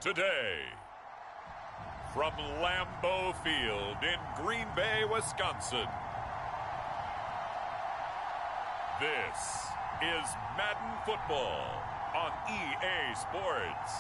today. From Lambeau Field in Green Bay, Wisconsin, this is Madden Football on EA Sports.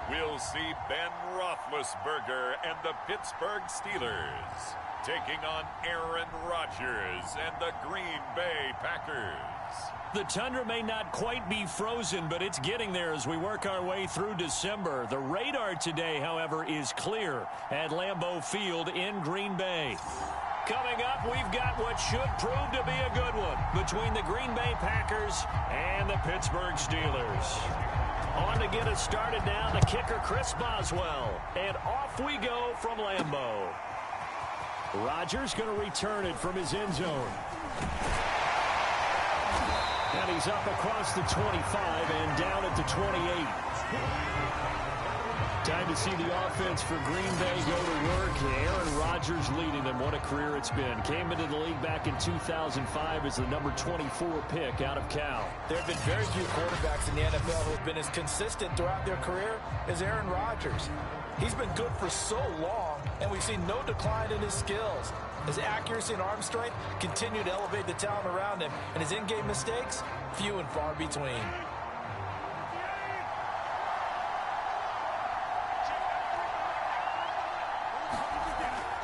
We'll see Ben Roethlisberger and the Pittsburgh Steelers taking on Aaron Rodgers and the Green Bay Packers. The tundra may not quite be frozen, but it's getting there as we work our way through December. The radar today, however, is clear at Lambeau Field in Green Bay. Coming up, we've got what should prove to be a good one between the Green Bay Packers and the Pittsburgh Steelers. On to get us started now, the kicker, Chris Boswell. And off we go from Lambeau. Rodgers going to return it from his end zone. And he's up across the 25 and down at the 28. Time to see the offense for Green Bay go to work. Aaron Rodgers leading them. What a career it's been. Came into the league back in 2005 as the number 24 pick out of Cal. There have been very few quarterbacks in the NFL who have been as consistent throughout their career as Aaron Rodgers. He's been good for so long, and we've seen no decline in his skills. His accuracy and arm strength continue to elevate the talent around him, and his in-game mistakes, few and far between.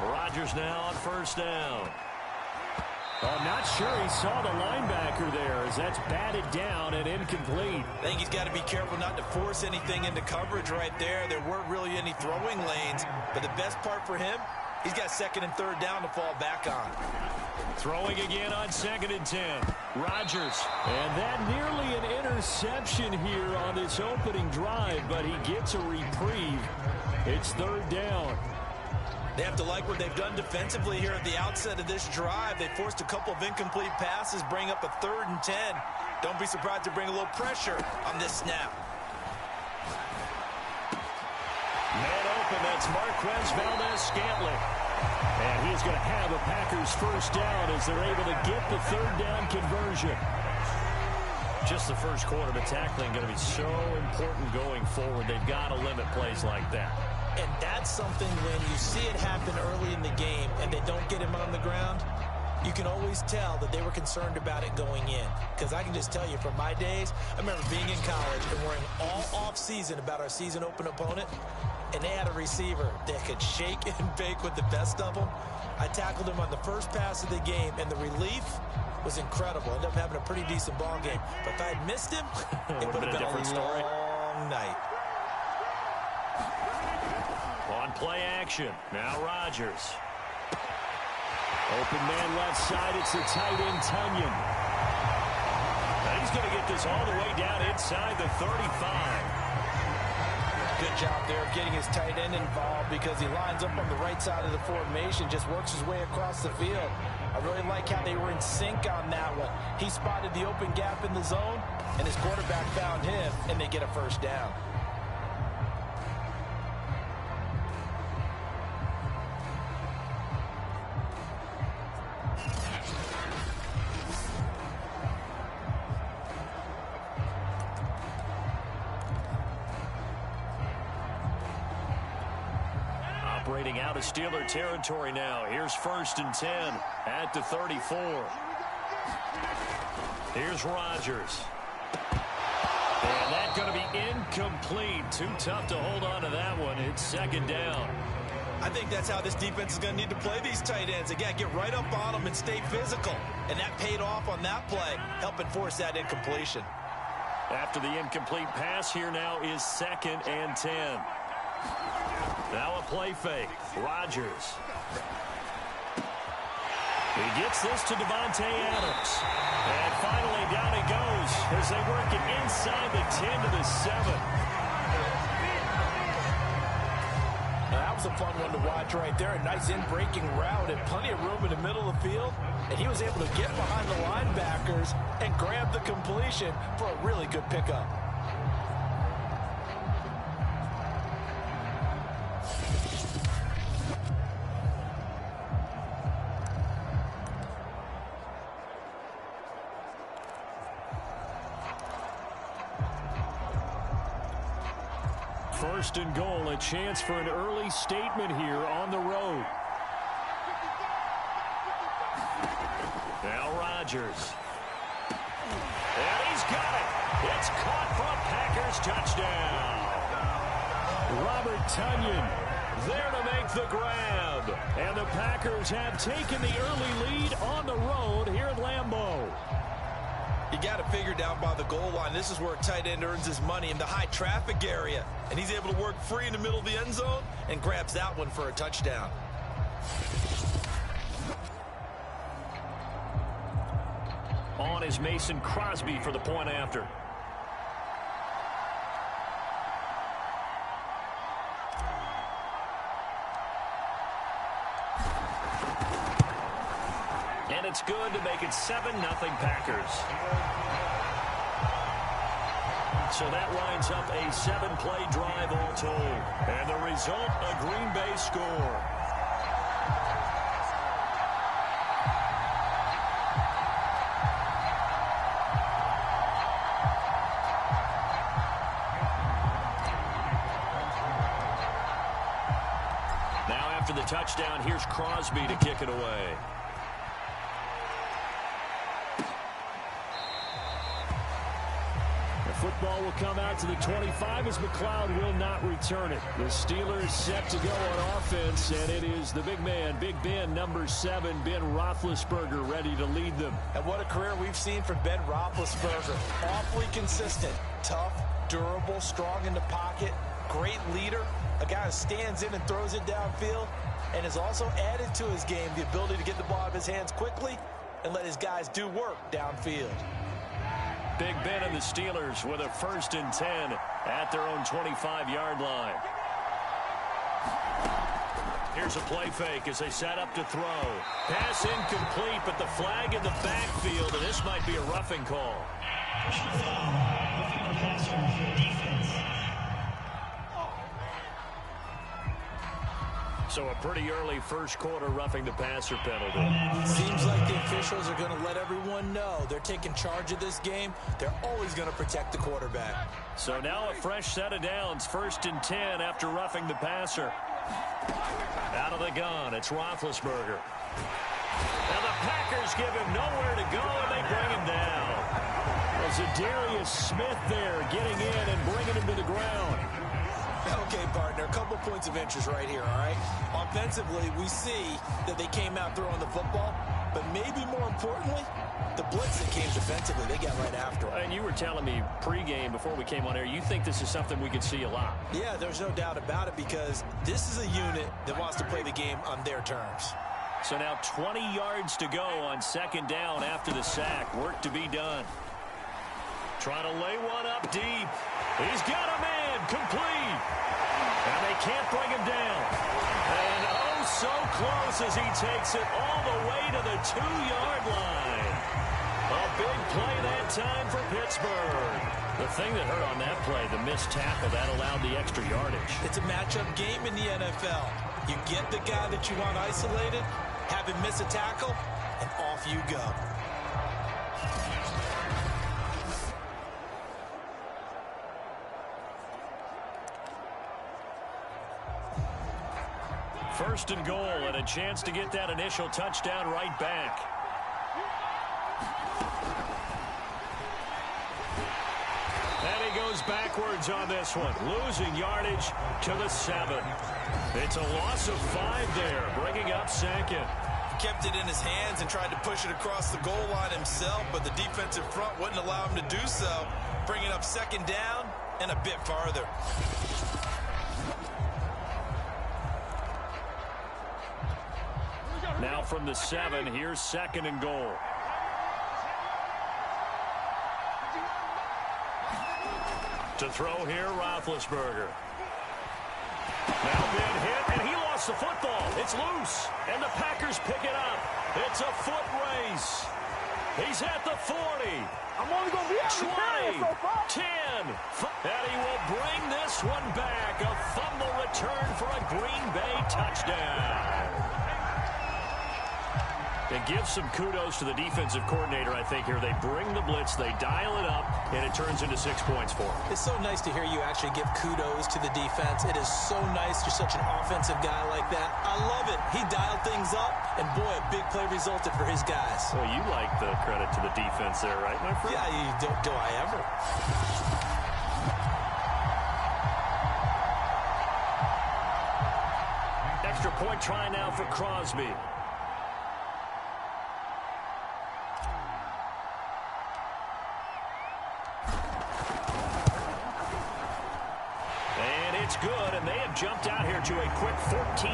Rodgers now on first down. I'm not sure he saw the linebacker there as that's batted down and incomplete. I think he's got to be careful not to force anything into coverage right there. There weren't really any throwing lanes, but the best part for him, he's got second and third down to fall back on. Throwing again on 2nd and 10. Rodgers. And that nearly an interception here on this opening drive, but he gets a reprieve. It's third down. They have to like what they've done defensively here at the outset of this drive. They forced a couple of incomplete passes, bring up a 3rd and 10. Don't be surprised to bring a little pressure on this snap. Man open, that's Marquez Valdez-Scantling. And he's going to have a Packers first down as they're able to get the third down conversion. Just the first quarter, but tackling going to be so important going forward. They've got to limit plays like that. And that's something when you see it happen early in the game and they don't get him on the ground, you can always tell that they were concerned about it going in. Because I can just tell you from my days, I remember being in college and worrying all off-season about our season open opponent, and they had a receiver that could shake and bake with the best of them. I tackled him on the first pass of the game, and the relief was incredible. Ended up having a pretty decent ball game. But if I had missed him, it would have been a different story. Long night. On play action. Now Rodgers. Open man left side. It's the tight end, Tunyon. Now he's going to get this all the way down inside the 35. Good job there of getting his tight end involved because he lines up on the right side of the formation, just works his way across the field. I really like how they were in sync on that one. He spotted the open gap in the zone, and his quarterback found him, and they get a first down. Operating out of Steeler territory now. Here's 1st and 10 at the 34. Here's Rodgers. And that's going to be incomplete. Too tough to hold on to that one. It's 2nd down. I think that's how this defense is going to need to play these tight ends. Again, get right up on them and stay physical. And that paid off on that play, helping force that incompletion. After the incomplete pass, here now is 2nd and 10. Now a play fake. Rodgers. He gets this to Devontae Adams. And finally down he goes as they work it inside the 10 to the 7. That was a fun one to watch right there. A nice in-breaking route and plenty of room in the middle of the field. And he was able to get behind the linebackers and grab the completion for a really good pickup. First and goal, a chance for an early statement here on the road. Now Rodgers. And he's got it. It's caught for a Packers touchdown. Robert Tonyan there to make the grab. And the Packers have taken the early lead on the road here at Lambeau. You got to figure down by the goal line. This is where a tight end earns his money in the high traffic area. And he's able to work free in the middle of the end zone and grabs that one for a touchdown. On is Mason Crosby for the point after. And it's good to make it 7-0 Packers. So that lines up a 7-play drive all told. And the result, a Green Bay score. Now after the touchdown, here's Crosby to kick it away. Football will come out to the 25 as McLeod will not return it. The Steelers set to go on offense, and it is the big man, Big Ben, number 7, Ben Roethlisberger, ready to lead them. And what a career we've seen from Ben Roethlisberger. Awfully consistent, tough, durable, strong in the pocket, great leader, a guy who stands in and throws it downfield, and has also added to his game the ability to get the ball out of his hands quickly and let his guys do work downfield. Big Ben and the Steelers with a 1st and 10 at their own 25-yard line. Here's a play fake as they set up to throw. Pass incomplete, but the flag in the backfield, and this might be a roughing call. So a pretty early first quarter roughing the passer penalty. Seems like the officials are going to let everyone know they're taking charge of this game. They're always going to protect the quarterback. So now a fresh set of downs. 1st and 10 after roughing the passer. Out of the gun, it's Roethlisberger. Now the Packers give him nowhere to go, and they bring him down. Zadarius Smith there getting in and bringing him to the ground. Okay, partner, a couple points of interest right here, all right? Offensively, we see that they came out throwing the football, but maybe more importantly, the blitz that came defensively, they got right after it. And you were telling me pregame before we came on air, you think this is something we could see a lot. Yeah, there's no doubt about it because this is a unit that wants to play the game on their terms. So now 20 yards to go on 2nd down after the sack. Work to be done. Trying to lay one up deep. He's got a man complete. And they can't bring him down. And oh, so close as he takes it all the way to the 2-yard line. A big play that time for Pittsburgh. The thing that hurt on that play, the missed tackle, that allowed the extra yardage. It's a matchup game in the NFL. You get the guy that you want isolated, have him miss a tackle, and off you go. First and goal, and a chance to get that initial touchdown right back. And he goes backwards on this one, losing yardage to the 7. It's a loss of 5 there, bringing up 2nd. Kept it in his hands and tried to push it across the goal line himself, but the defensive front wouldn't allow him to do so, bringing up 2nd down and a bit farther. Now from the 7, here's 2nd and goal. To throw here, Roethlisberger. Now been hit lost the football. It's loose, and the Packers pick it up. It's a foot race. He's at the 40. I'm only going to be able to 20, carry it so far. 10, and he will bring this one back. A fumble return for a Green Bay touchdown. It gives some kudos to the defensive coordinator, I think, here. They bring the blitz, they dial it up, and it turns into 6 points for him. It's so nice to hear you actually give kudos to the defense. It is so nice you're such an offensive guy like that. I love it. He dialed things up, and boy, a big play resulted for his guys. Well, you like the credit to the defense there, right, my friend? Yeah, do I ever? Extra point try now for Crosby. Good, and they have jumped out here to a quick 14-0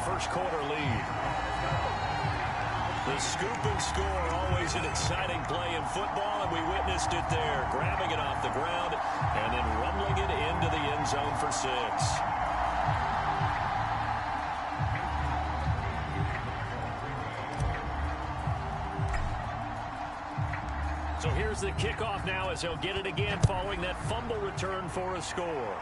first quarter lead. The scoop and score, always an exciting play in football, and we witnessed it there, grabbing it off the ground and then rumbling it into the end zone for 6. So here's the kickoff now as they'll get it again following that fumble return for a score.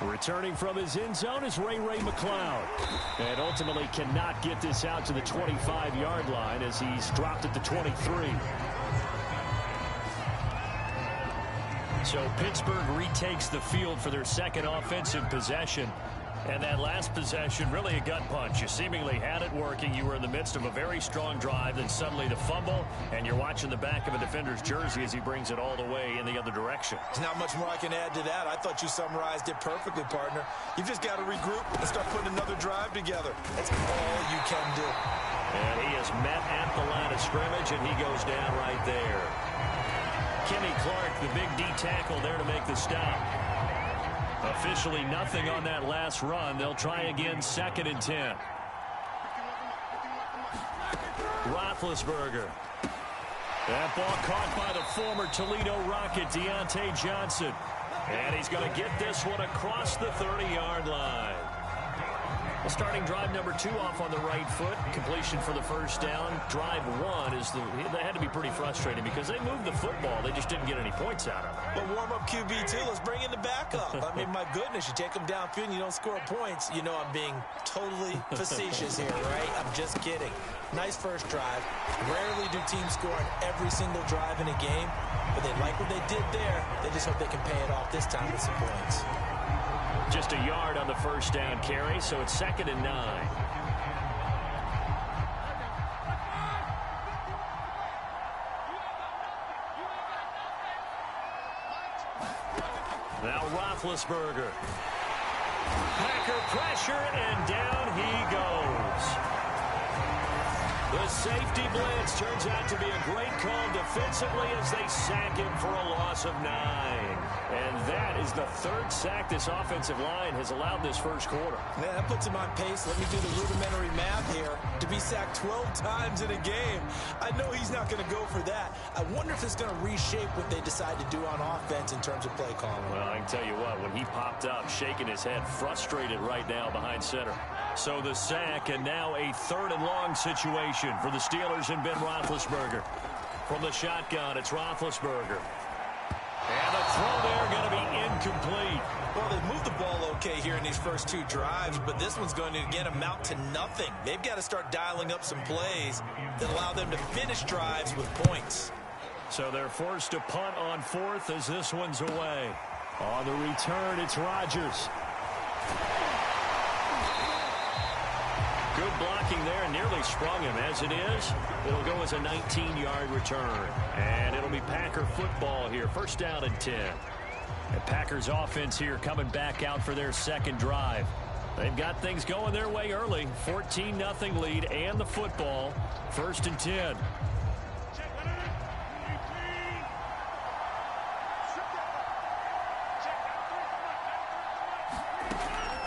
Returning from his end zone is Ray McCloud. And ultimately cannot get this out to the 25-yard line as he's dropped at the 23. So Pittsburgh retakes the field for their second offensive possession. And that last possession, really a gut punch. You seemingly had it working. You were in the midst of a very strong drive, then suddenly the fumble, and you're watching the back of a defender's jersey as he brings it all the way in the other direction. There's not much more I can add to that. I thought you summarized it perfectly, partner. You've just got to regroup and start putting another drive together. That's all you can do. And he is met at the line of scrimmage, and he goes down right there. Kenny Clark, the big D tackle there to make the stop. Officially nothing on that last run. They'll try again, 2nd and 10. Roethlisberger. That ball caught by the former Toledo Rocket, Deontay Johnson. And he's going to get this one across the 30-yard line. The starting drive number 2 off on the right foot. Completion for the first down. Drive 1 is they had to be pretty frustrating because they moved the football. They just didn't get any points out of it. But warm-up QB2, let's bring in the backup. I mean, my goodness, you take them downfield and you don't score points. You know I'm being totally facetious here, right? I'm just kidding. Nice first drive. Rarely do teams score on every single drive in a game, but they like what they did there. They just hope they can pay it off this time with some points. Just a yard on the first down carry, so it's 2nd and 9. Now Roethlisberger. Packer pressure, and down he goes. The safety blitz turns out to be a great call defensively as they sack him for a loss of 9. And that is the 3rd sack this offensive line has allowed this first quarter. Man, that puts him on pace. Let me do the rudimentary math here. To be sacked 12 times in a game, I know he's not going to go for that. I wonder if it's going to reshape what they decide to do on offense in terms of play calling. Well, I can tell you what, when he popped up, shaking his head, frustrated right now behind center. So the sack, and now a 3rd and long situation for the Steelers and Ben Roethlisberger. From the shotgun, it's Roethlisberger. And the throw there going to be incomplete. Well, they moved the ball okay here in these first 2 drives, but this one's going to, again, amount to nothing. They've got to start dialing up some plays that allow them to finish drives with points. So they're forced to punt on 4th as this one's away. On the return, it's Rodgers. Good blocking there, and nearly sprung him. As it is, it'll go as a 19-yard return. And it'll be Packer football here. First down and 10. And Packers offense here coming back out for their second drive. They've got things going their way early. 14-0 lead and the football. 1st and 10.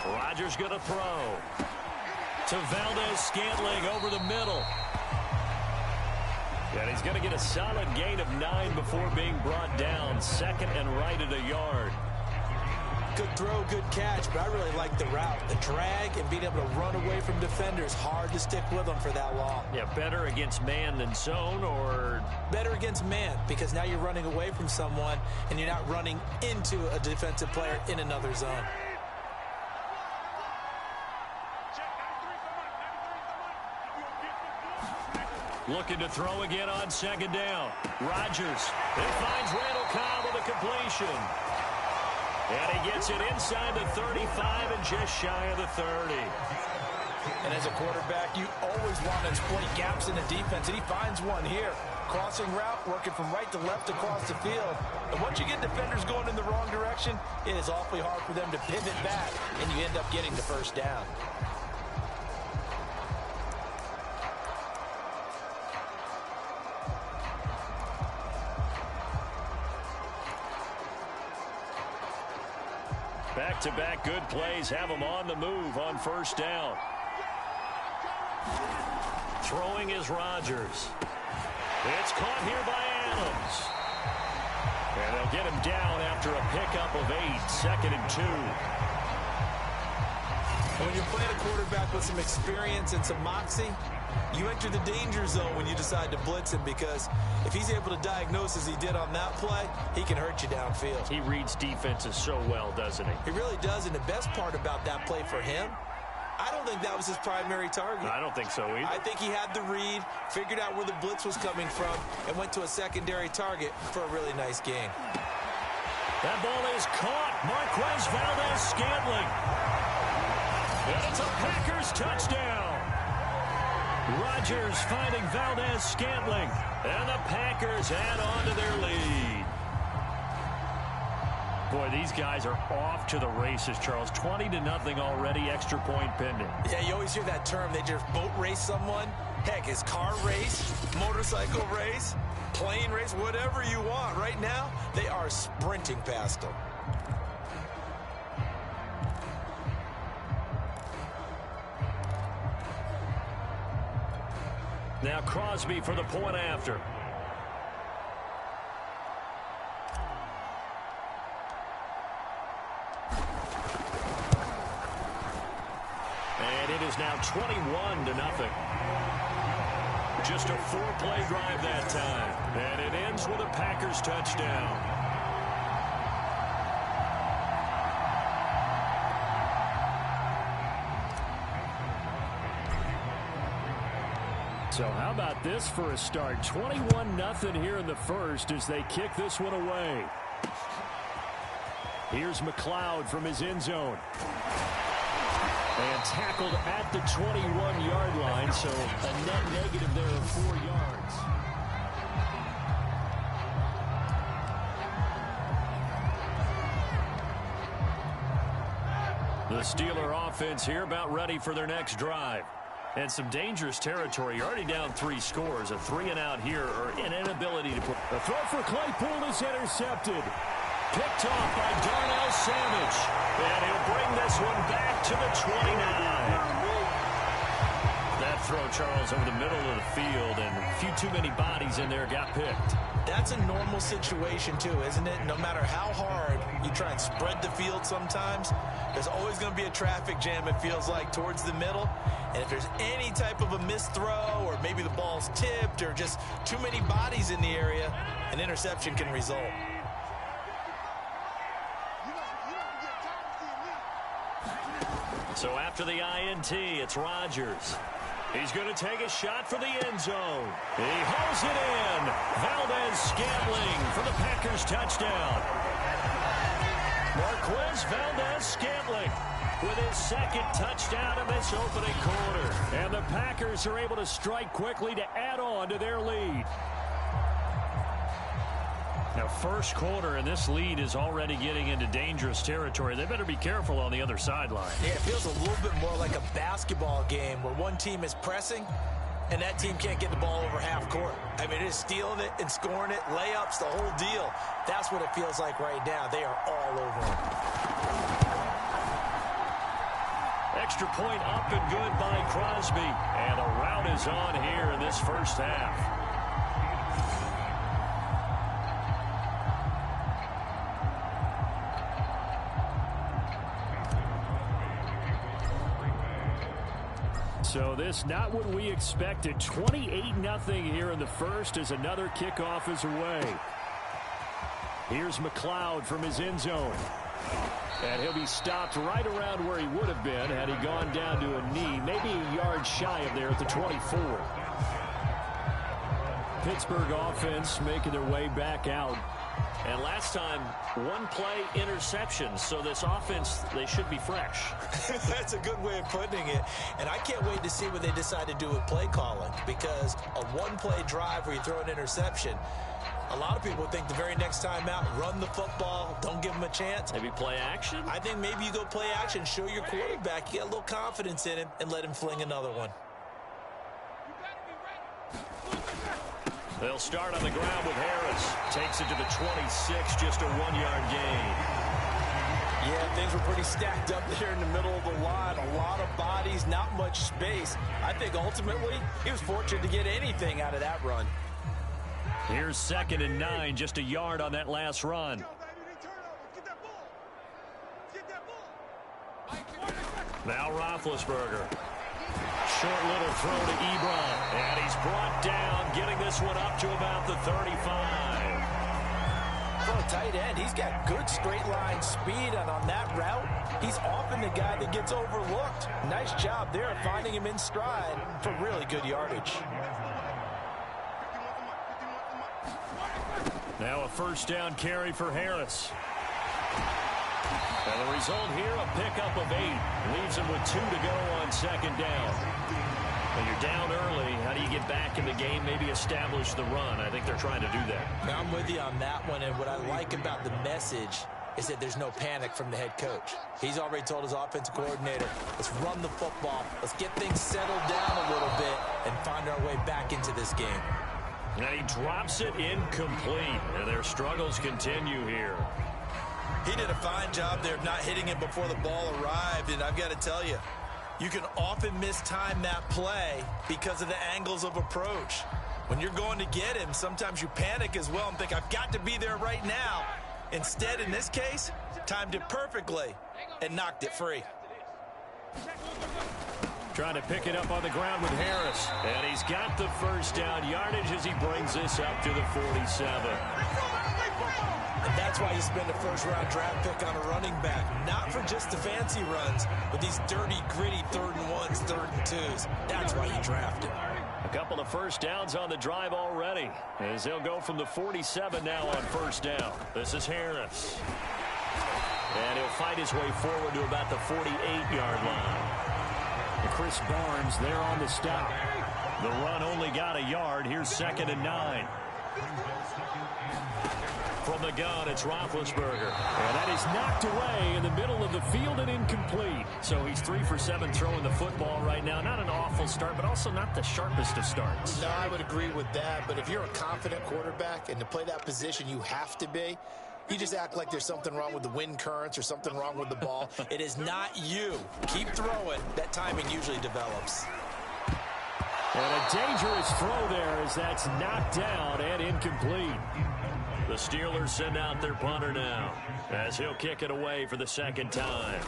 Rodgers going to throw. To Valdez-Scantling over the middle. And he's going to get a solid gain of 9 before being brought down. 2nd and right at a yard. Good throw, good catch, but I really like the route. The drag and being able to run away from defenders, hard to stick with them for that long. Yeah, better against man than zone, or? Better against man, because now you're running away from someone and you're not running into a defensive player in another zone. Looking to throw again on second down. Rodgers. It finds Randall Cobb with a completion. And he gets it inside the 35 and just shy of the 30. And as a quarterback, you always want to exploit gaps in the defense, and he finds one here. Crossing route, working from right to left across the field. And once you get defenders going in the wrong direction, it is awfully hard for them to pivot back, and you end up getting the first down. Back-to-back good plays have them on the move on first down. Throwing is Rodgers. It's caught here by Adams. And they'll get him down after a pickup of 8, 2nd and 2. When you're playing a quarterback with some experience and some moxie, you enter the danger zone when you decide to blitz him, because if he's able to diagnose as he did on that play, he can hurt you downfield. He reads defenses so well, doesn't he? He really does, and the best part about that play for him, I don't think that was his primary target. I don't think so either. I think he had the read, figured out where the blitz was coming from, and went to a secondary target for a really nice gain. That ball is caught. Marquez Valdez-Scantling. And it's a Packers touchdown. Rodgers finding Valdez-Scantling. And the Packers add on to their lead. Boy, these guys are off to the races, Charles. 20-0 already, extra point pending. Yeah, you always hear that term. They just boat race someone. Heck, is car race, motorcycle race, plane race, whatever you want. Right now, they are sprinting past them. Now Crosby for the point after. And it is now 21-0. Just a 4-play drive that time. And it ends with a Packers touchdown. So how about this for a start? 21-0 here in the first as they kick this one away. Here's McLeod from his end zone. And tackled at the 21-yard line, so a net negative there of 4 yards. The Steeler offense here about ready for their next drive. And some dangerous territory. You're already down 3 scores. A 3-and-out here, or an inability to put. The throw for Claypool is intercepted. Picked off by Darnell Savage. And he'll bring this one back to the 29. That throw, Charles, over the middle of the field, and a few too many bodies in there got picked. That's a normal situation, too, isn't it? No matter how hard you try and spread the field sometimes, there's always going to be a traffic jam, it feels like, towards the middle. And if there's any type of a missed throw, or maybe the ball's tipped, or just too many bodies in the area, an interception can result. So after the INT, it's Rodgers. He's going to take a shot for the end zone. He hauls it in. Valdez-Scantling for the Packers touchdown. Marquez Valdez-Scantling with his 2nd touchdown in this opening quarter. And the Packers are able to strike quickly to add on to their lead. Now, first quarter, and this lead is already getting into dangerous territory. They better be careful on the other sideline. Yeah, it feels a little bit more like a basketball game where one team is pressing and that team can't get the ball over half court. I mean, it is stealing it and scoring it, layups, the whole deal. That's what it feels like right now. They are all over it. Extra point up and good by Crosby. And a rout is on here in this first half. So this not what we expected. 28-0 here in the first as another kickoff is away. Here's McLeod from his end zone. And he'll be stopped right around where he would have been had he gone down to a knee, maybe a yard shy of there at the 24. Pittsburgh offense making their way back out. And last time, one play interception. So this offense, they should be fresh. That's a good way of putting it. And I can't wait to see what they decide to do with play calling, because a one-play drive where you throw an interception, a lot of people think the very next time out, run the football, don't give them a chance. Maybe play action? I think maybe you go play action, show your quarterback, you get a little confidence in him, and let him fling another one. They'll start on the ground with Harris. Takes it to the 26, just a 1-yard gain. Yeah, things were pretty stacked up there in the middle of the line. A lot of bodies, not much space. I think ultimately he was fortunate to get anything out of that run. Here's 2nd and 9, just a yard on that last run. Now Roethlisberger. Short little throw to Ebron. And he's brought down, getting this one up to about the 35. For a tight end, he's got good straight line speed, and on that route, he's often the guy that gets overlooked. Nice job there finding him in stride for really good yardage. Now a first down carry for Harris. And the result here, a pickup of 8. Leaves him with 2 to go on 2nd down. When you're down early, how do you get back in the game, maybe establish the run? I think they're trying to do that. Now, I'm with you on that one, and what I like about the message is that there's no panic from the head coach. He's already told his offensive coordinator, let's run the football, let's get things settled down a little bit, and find our way back into this game. And he drops it incomplete, and their struggles continue here. He did a fine job there of not hitting him before the ball arrived, and I've got to tell you, you can often mistime that play because of the angles of approach. When you're going to get him, sometimes you panic as well and think, I've got to be there right now. Instead, in this case, timed it perfectly and knocked it free. Trying to pick it up on the ground with Harris. And he's got the first down yardage as he brings this up to the 47. And that's why you spend a first-round draft pick on a running back. Not for just the fancy runs, but these dirty, gritty 3rd and 1s, 3rd and 2s. That's why you draft him. A couple of first downs on the drive already, as they'll go from the 47 now on first down. This is Harris. And he'll fight his way forward to about the 48-yard line. And Chris Barnes there on the stop. The run only got a yard. Here's 2nd and 9. From the gun, it's Roethlisberger. And that is knocked away in the middle of the field and incomplete. So he's 3 for 7 throwing the football right now. Not an awful start, but also not the sharpest of starts. No, I would agree with that. But if you're a confident quarterback and to play that position, you have to be. You just act like there's something wrong with the wind currents or something wrong with the ball. It is not you. Keep throwing. That timing usually develops. And a dangerous throw there as that's knocked down and incomplete. The Steelers send out their punter now as he'll kick it away for the 2nd time.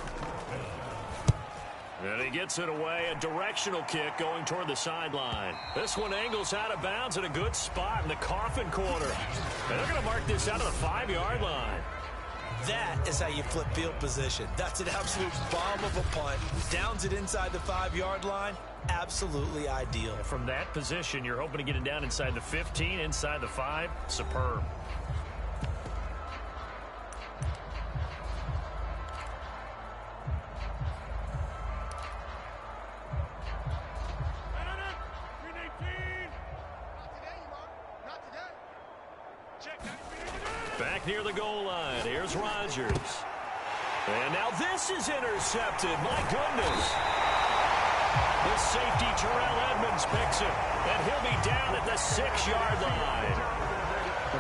And he gets it away, a directional kick going toward the sideline. This one angles out of bounds in a good spot in the coffin corner. And they're going to mark this out of the 5-yard line. That is how you flip field position. That's an absolute bomb of a punt. Downs it inside the 5-yard line. Absolutely ideal. From that position, you're hoping to get it down inside the 15, inside the 5. Superb. Back near the goal line. Here's Rodgers. And now this is intercepted. My goodness. The safety, Terrell Edmonds, picks it. And he'll be down at the 6-yard line.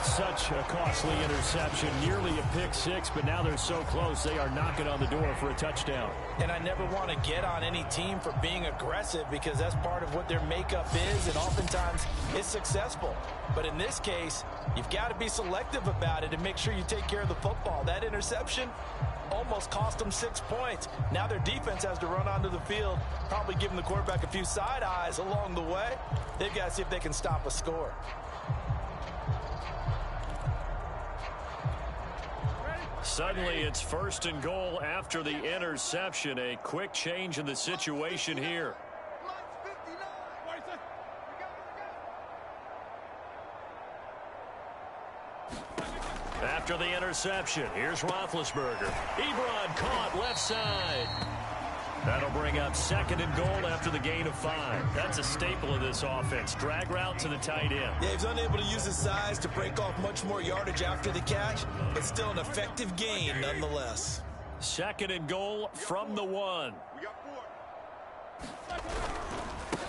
Such a costly interception, nearly a pick six, but now they're so close they are knocking on the door for a touchdown. And I never want to get on any team for being aggressive because that's part of what their makeup is, and oftentimes it's successful. But in this case, you've got to be selective about it and make sure you take care of the football. That interception almost cost them 6 points. Now their defense has to run onto the field, probably giving the quarterback a few side eyes along the way. They've got to see if they can stop a score. Suddenly, it's 1st and goal after the interception. A quick change in the situation here. After the interception, here's Roethlisberger. Ebron caught left side. That'll bring up 2nd and goal after the gain of 5. That's a staple of this offense. Drag route to the tight end. Yeah, he's unable to use his size to break off much more yardage after the catch, but still an effective gain nonetheless. 2nd and goal from the 1.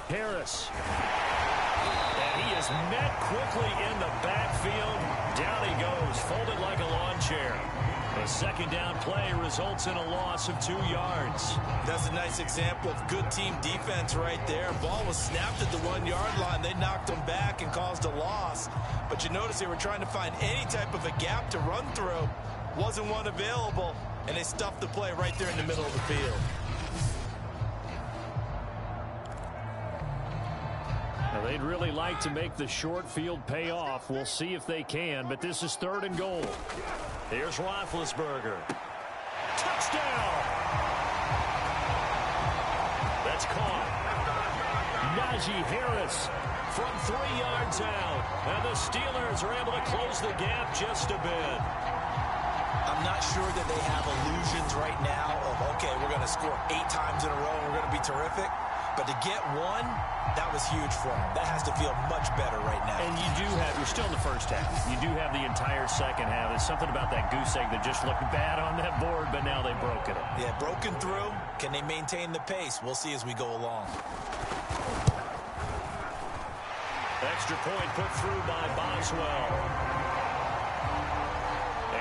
Harris. And he is met quickly in the backfield. Down he goes, folded like a lawn chair. A 2nd down play results in a loss of 2 yards. That's a nice example of good team defense right there. Ball was snapped at the 1-yard line. They knocked him back and caused a loss. But you notice they were trying to find any type of a gap to run through. Wasn't one available, and they stuffed the play right there in the middle of the field. Now, they'd really like to make the short field pay off. We'll see if they can, but this is 3rd and goal. Here's Roethlisberger. Touchdown! That's caught. Najee Harris from 3 yards out. And the Steelers are able to close the gap just a bit. I'm not sure that they have illusions right now of, okay, we're going to score 8 times in a row and we're going to be terrific. But to get one, that was huge for them. That has to feel much better right now. And you do have, you're still in the first half. You do have the entire second half. There's something about that goose egg that just looked bad on that board, but now they've broken it. Yeah, broken through. Can they maintain the pace? We'll see as we go along. Extra point put through by Boswell.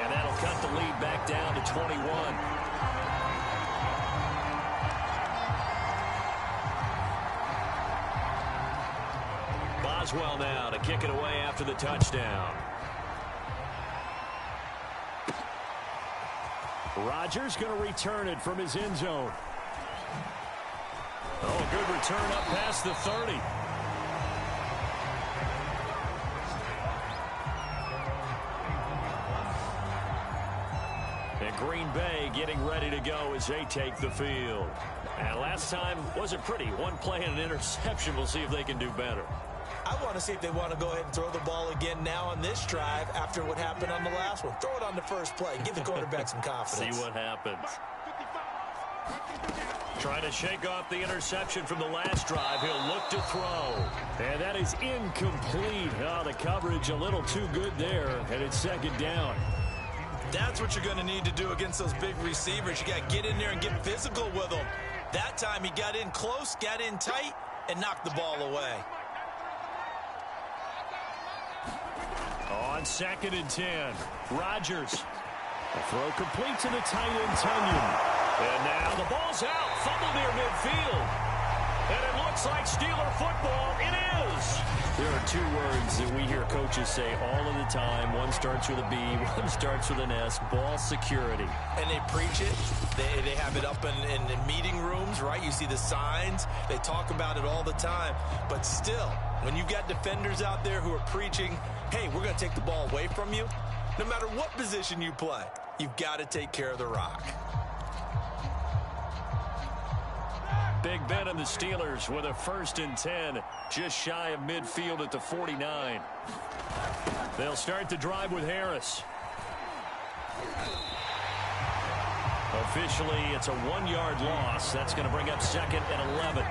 And that'll cut the lead back down to 21. Boswell now to kick it away after the touchdown. Rodgers going to return it from his end zone. Oh, good return up past the 30. And Green Bay getting ready to go as they take the field. And last time wasn't pretty. One play and an interception. We'll see if they can do better. I want to see if they want to go ahead and throw the ball again now on this drive after what happened on the last one. Throw it on the first play. Give the quarterback some confidence. See what happens. Trying to shake off the interception from the last drive. He'll look to throw. And that is incomplete. Oh, the coverage a little too good there. And it's 2nd down. That's what you're going to need to do against those big receivers. You got to get in there and get physical with them. That time he got in close, got in tight, and knocked the ball away. On 2nd and 10, Rodgers. A throw complete to the tight end, Tunyon. And now the ball's out. Fumble near midfield. And it looks like Steeler football. It is. There are 2 words that we hear coaches say all of the time. One starts with a B, one starts with an S. Ball security. And they preach it. They have it up in meeting rooms, right? You see the signs. They talk about it all the time. But still, when you've got defenders out there who are preaching, hey, we're going to take the ball away from you, no matter what position you play, you've got to take care of the rock. Big Ben and the Steelers with a 1st and 10, just shy of midfield at the 49. They'll start the drive with Harris. Officially, it's a 1-yard loss. That's going to bring up 2nd and 11.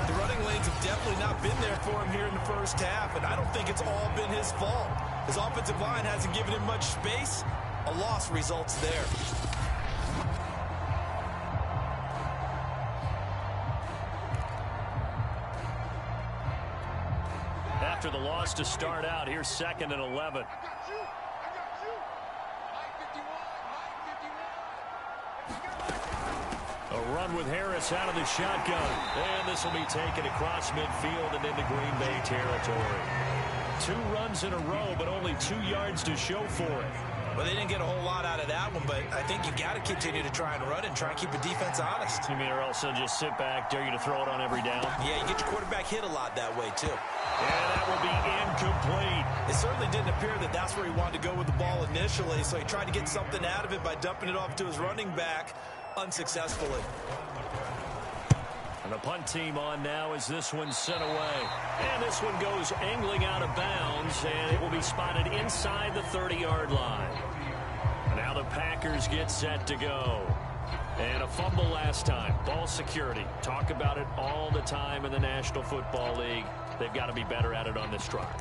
The running lanes have definitely not been there for him here in the first half, and I don't think it's all been his fault. His offensive line hasn't given him much space. A loss results there. After the loss loss to start out. Here's 2nd and 11. A run with Harris out of the shotgun. And this will be taken across midfield and into Green Bay territory. 2 runs in a row, but only 2 yards to show for it. Well, they didn't get a whole lot out of that one, but I think you got to continue to try and run and try and keep the defense honest. You mean, or also just sit back, dare you to throw it on every down? Yeah, you get your quarterback hit a lot that way, too. And that will be incomplete. It certainly didn't appear that that's where he wanted to go with the ball initially, so he tried to get something out of it by dumping it off to his running back unsuccessfully. And the punt team on now as this one's sent away. And this one goes angling out of bounds, and it will be spotted inside the 30-yard line. Now the Packers get set to go. And a fumble last time. Ball security. Talk about it all the time in the National Football League. They've got to be better at it on this drive.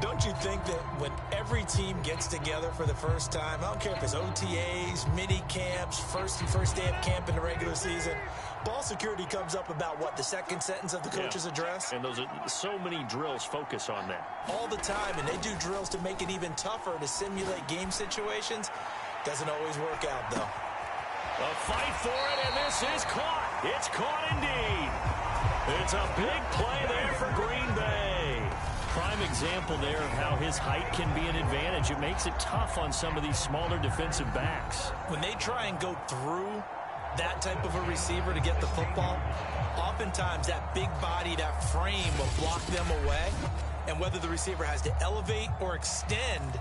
Don't you think that when every team gets together for the first time, I don't care if it's OTAs, mini camps, first day of camp in the regular season, ball security comes up about, what, the second sentence of the coach's address? And those are so many drills focus on that. All the time, and they do drills to make it even tougher to simulate game situations. Doesn't always work out, though. A fight for it, and this is caught. It's caught indeed. It's a big play there for Green Bay. Prime example there of how his height can be an advantage. It makes it tough on some of these smaller defensive backs. When they try and go through that type of a receiver to get the football, oftentimes that big body, that frame will block them away. And whether the receiver has to elevate or extend,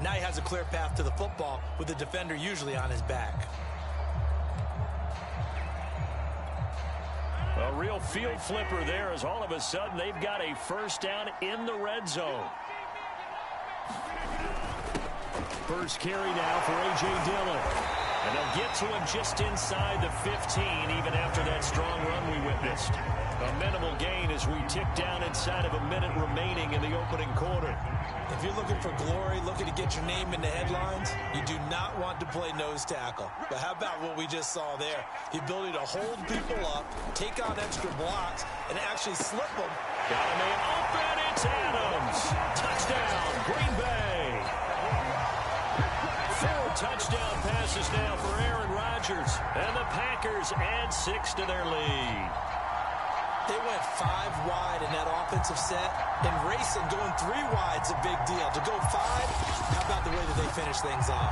now he has a clear path to the football with the defender usually on his back. A real field flipper there as all of a sudden they've got a first down in the red zone. First carry now for A.J. Dillon. And they'll get to him just inside the 15 even after that strong run we witnessed. A minimal gain as we tick down inside of a minute remaining in the opening quarter. If you're looking for glory, looking to get your name in the headlines, you do not want to play nose tackle. But how about what we just saw there? The ability to hold people up, take on extra blocks, and actually slip them. Got a man open. It's Adams. Touchdown, Green Bay. 4 touchdown passes now for Aaron Rodgers. And the Packers add 6 to their lead. They went 5 wide in that offensive set. And racing, going 3 wide's a big deal. To go 5, how about the way that they finish things off?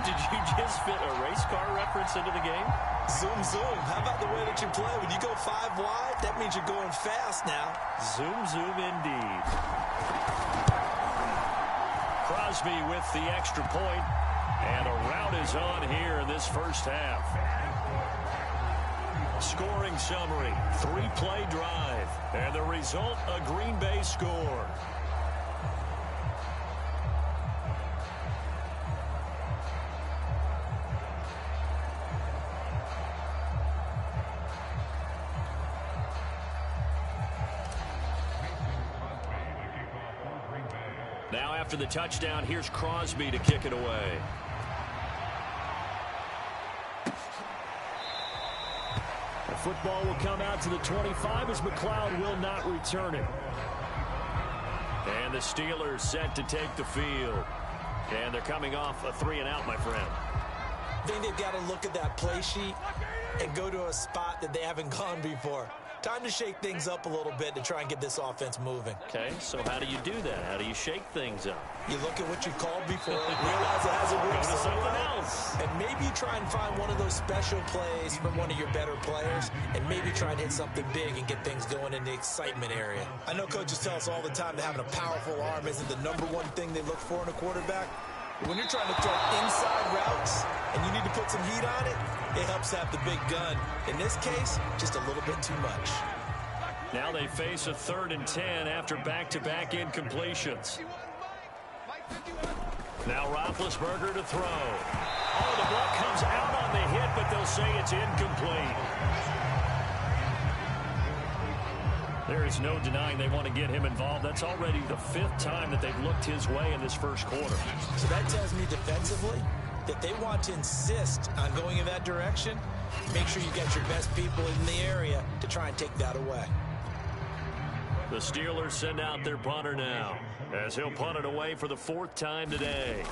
Did you just fit a race car reference into the game? Zoom, zoom. How about the way that you play? When you go 5 wide, that means you're going fast now. Zoom, zoom indeed. Crosby with the extra point. And a rout is on here in this first half. Scoring summary, 3-play drive. And the result, a Green Bay score. Now after the touchdown, here's Crosby to kick it away. Football will come out to the 25 as McLeod will not return it. And the Steelers set to take the field. And they're coming off a 3-and-out, my friend. I think they've got to look at that play sheet and go to a spot that they haven't gone before. Time to shake things up a little bit to try and get this offense moving. Okay, so how do you do that? How do you shake things up? You look at what you called before, realize it hasn't worked Go to so something well, else. and maybe you try and find one of those special plays from one of your better players, and maybe try and hit something big and get things going in the excitement area. I know coaches tell us all the time that having a powerful arm isn't the #1 thing they look for in a quarterback. But when you're trying to throw inside routes and you need to put some heat on it, it helps have the big gun. In this case, just a little bit too much. Now they face a 3rd and 10 after back-to-back incompletions. Now Roethlisberger to throw. Oh, the ball comes out on the hit, but they'll say it's incomplete. There is no denying they want to get him involved. That's already the 5th time that they've looked his way in this first quarter. So that tells me defensively that they want to insist on going in that direction. Make sure you get your best people in the area to try and take that away. The Steelers send out their punter now, as he'll punt it away for the 4th time today.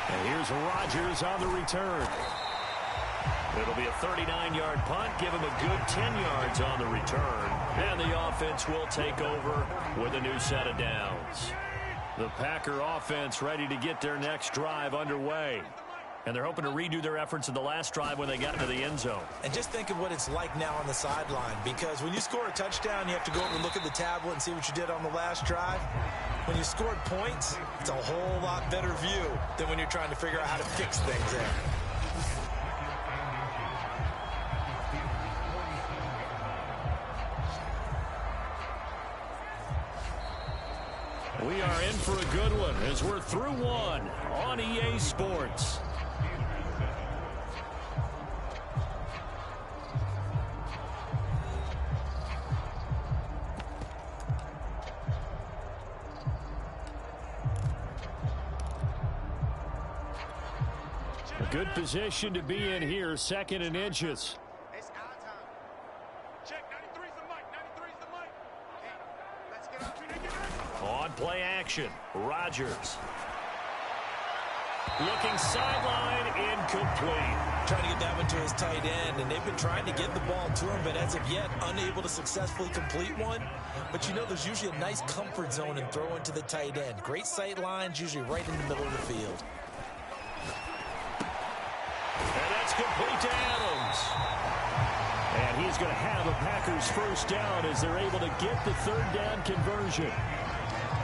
And here's Rodgers on the return. It'll be a 39-yard punt, give him a good 10 yards on the return. And the offense will take over with a new set of downs. The Packer offense ready to get their next drive underway. And they're hoping to redo their efforts in the last drive when they got into the end zone. And just think of what it's like now on the sideline, because when you score a touchdown, you have to go over and look at the tablet and see what you did on the last drive. When you scored points, it's a whole lot better view than when you're trying to figure out how to fix things there. We are in for a good one as we're through one on EA Sports. A good position to be in here, 2nd and inches. It's our time. Check, 93's the mic, 93's the mic. Okay, let's get up. On play action, Rodgers. Looking sideline, incomplete. Trying to get that one to his tight end, and they've been trying to get the ball to him, but as of yet, unable to successfully complete one. But you know, there's usually a nice comfort zone in throwing to the tight end. Great sight lines, usually right in the middle of the field. And that's complete to Adams. And he's going to have a Packers first down as they're able to get the 3rd down conversion.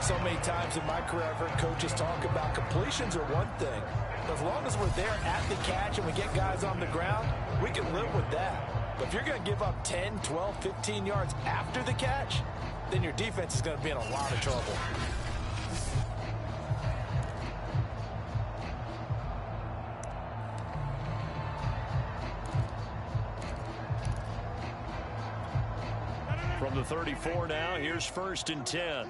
So many times in my career, I've heard coaches talk about completions are one thing. But as long as we're there at the catch and we get guys on the ground, we can live with that. But if you're going to give up 10, 12, 15 yards after the catch, then your defense is going to be in a lot of trouble. From the 34 now, here's 1st and 10. All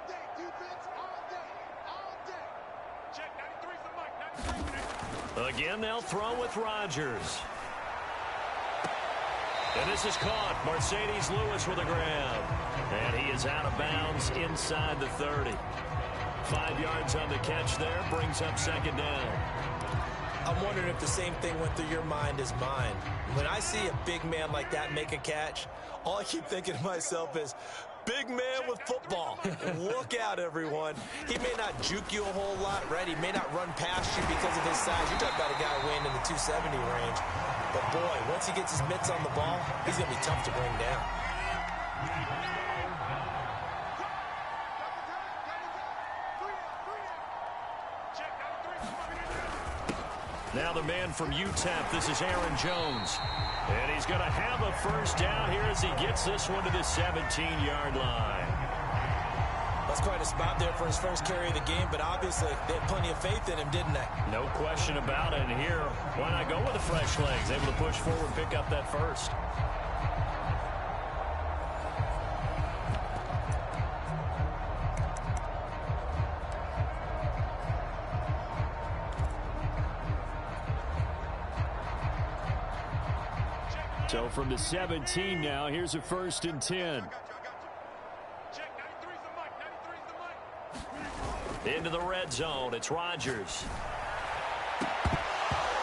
day, defense, all day, all day. Check, 93's the mic, 93's. Again, they'll throw with Rodgers. And this is caught. Mercedes Lewis with a grab. And he is out of bounds inside the 30. 5 yards on the catch there, brings up 2nd down. I'm wondering if the same thing went through your mind as mine. When I see a big man like that make a catch, all I keep thinking to myself is, big man with football. Look out, everyone. He may not juke you a whole lot, right? He may not run past you because of his size. You're talking about a guy weighing in the 270 range. But, boy, once he gets his mitts on the ball, he's going to be tough to bring down. Now the man from UTEP, this is Aaron Jones. And he's going to have a first down here as he gets this one to the 17-yard line. That's quite a spot there for his first carry of the game, but obviously they had plenty of faith in him, didn't they? No question about it. And here, why not go with the fresh legs? Able to push forward, pick up that first. So from the 17 now, here's a 1st and 10. Check, 93's the mic, 93's the mic. Into the red zone, it's Rodgers.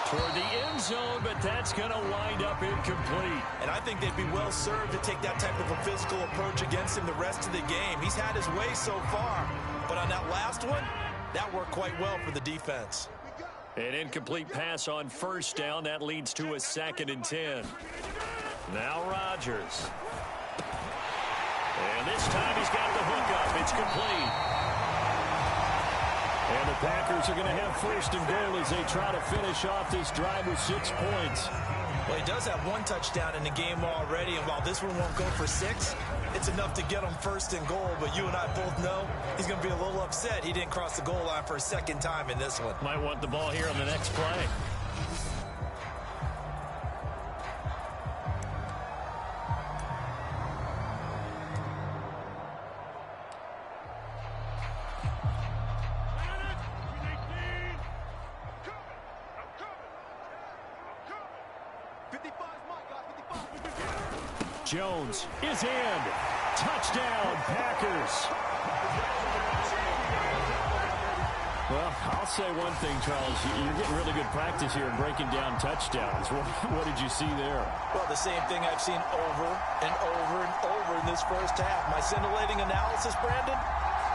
Toward the end zone, but that's going to wind up incomplete. And I think they'd be well served to take that type of a physical approach against him the rest of the game. He's had his way so far, but on that last one, that worked quite well for the defense. An incomplete pass on first down. That leads to a 2nd and 10. Now Rodgers. And this time he's got the hook up. It's complete. And the Packers are going to have 1st and goal as they try to finish off this drive with 6 points. Well, he does have 1 touchdown in the game already, and while this one won't go for 6, it's enough to get him 1st and goal. But you and I both know he's going to be a little upset he didn't cross the goal line for a 2nd time in this one. Might want the ball here on the next play. Jones is in. Touchdown, Packers. Well, I'll say one thing, Charles. You're getting really good practice here in breaking down touchdowns. What did you see there? Well, the same thing I've seen over and over and over in this first half. My scintillating analysis, Brandon,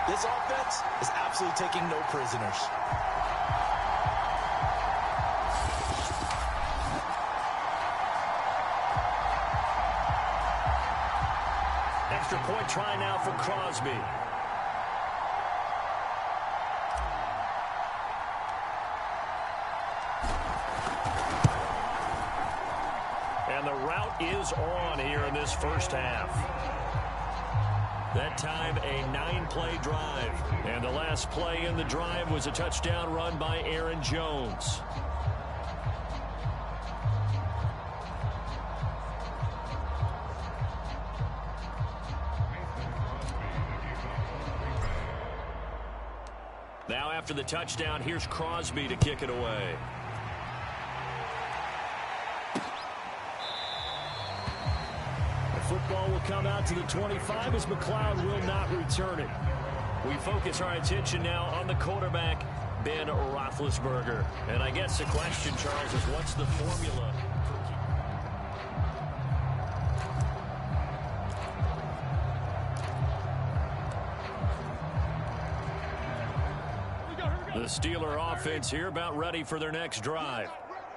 this offense is absolutely taking no prisoners. Extra point try now for Crosby. And the route is on here in this first half. That time, a 9-play drive. And the last play in the drive was a touchdown run by Aaron Jones. Now after the touchdown, here's Crosby to kick it away. Football will come out to the 25 as McLeod will not return it. We focus our attention now on the quarterback, Ben Roethlisberger. And I guess the question, Charles, is what's the formula? The Steeler offense here about ready for their next drive.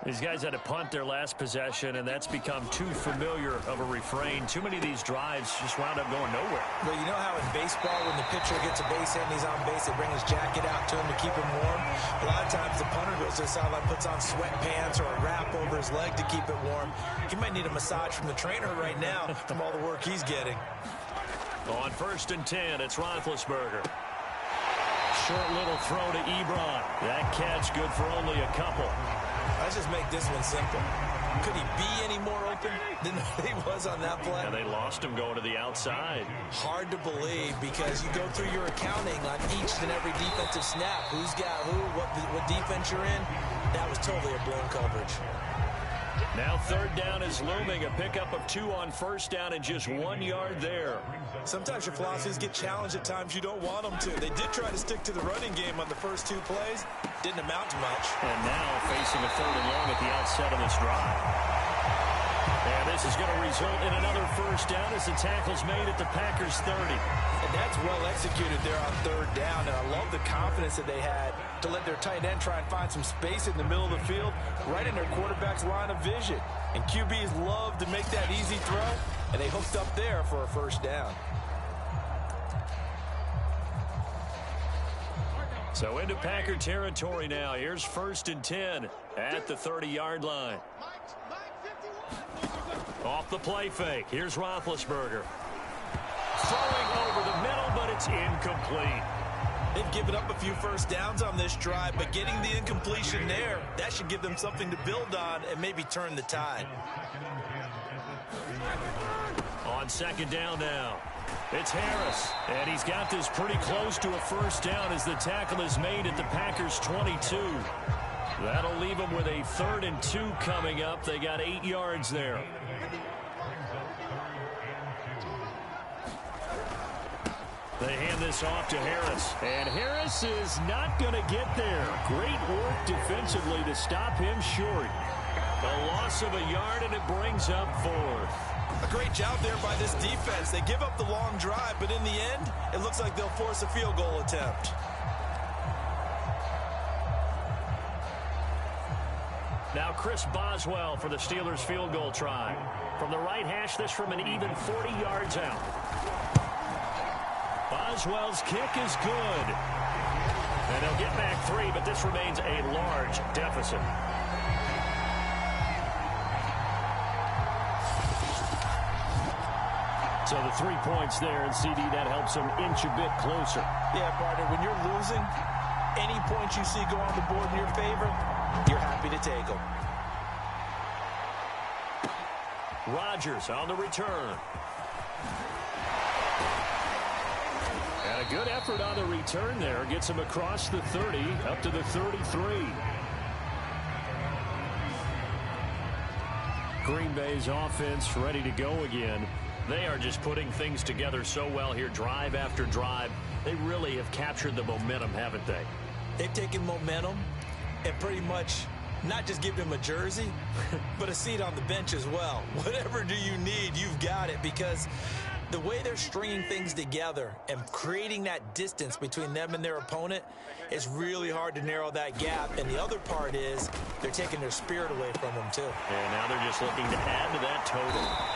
These guys had to punt their last possession, and that's become too familiar of a refrain. Too many of these drives just wound up going nowhere. Well, you know how in baseball, when the pitcher gets a base hit and he's on base, they bring his jacket out to him to keep him warm? A lot of times the punter goes to the sideline, puts on sweatpants or a wrap over his leg to keep it warm. He might need a massage from the trainer right now from all the work he's getting. On 1st and 10, it's Roethlisberger. Short little throw to Ebron. That catch good for only a couple. Let's just make this one simple. Could he be any more open than he was on that play? And they lost him going to the outside. Hard to believe because you go through your accounting on each and every defensive snap. Who's got who, what defense you're in. That was totally a blown coverage. Now 3rd down is looming. A pickup of 2 on 1st down and just 1 yard there. Sometimes your philosophies get challenged at times you don't want them to. They did try to stick to the running game on the first 2 plays. Didn't amount to much. And now facing a 3rd and long at the outset of this drive. And this is going to result in another 1st down as the tackle's made at the Packers 30. And that's well executed there on 3rd down. And I love the confidence that they had to let their tight end try and find some space in the middle of the field, right in their quarterback's line of vision. And QBs love to make that easy throw, and they hooked up there for a 1st down. So into Packer territory now. Here's 1st and 10 at the 30-yard line. Off the play fake. Here's Roethlisberger. Throwing over the middle, but it's incomplete. They've given up a few 1st downs on this drive, but getting the incompletion there, that should give them something to build on and maybe turn the tide. On 2nd down now, it's Harris. And he's got this pretty close to a 1st down as the tackle is made at the Packers 22. That'll leave them with a 3rd and 2 coming up. They got 8 yards there. They hand this off to Harris. And Harris is not going to get there. Great work defensively to stop him short. A loss of a yard, and it brings up 4th. A great job there by this defense. They give up the long drive, but in the end, it looks like they'll force a field goal attempt. Now Chris Boswell for the Steelers field goal try. From the right hash, this from an even 40 yards out. Boswell's kick is good. And they'll get back 3, but this remains a large deficit. So the 3 points there, and CD, that helps them inch a bit closer. Yeah, partner, when you're losing, any points you see go on the board in your favor, you're happy to take them. Rodgers on the return. And a good effort on the return there. Gets him across the 30, up to the 33. Green Bay's offense ready to go again. They are just putting things together so well here, drive after drive. They really have captured the momentum, haven't they? They've taken momentum and pretty much not just give him a jersey, but a seat on the bench as well. Whatever do you need, you've got it, because the way they're stringing things together and creating that distance between them and their opponent is really hard to narrow that gap. And the other part is they're taking their spirit away from them, too. And now they're just looking to add to that total.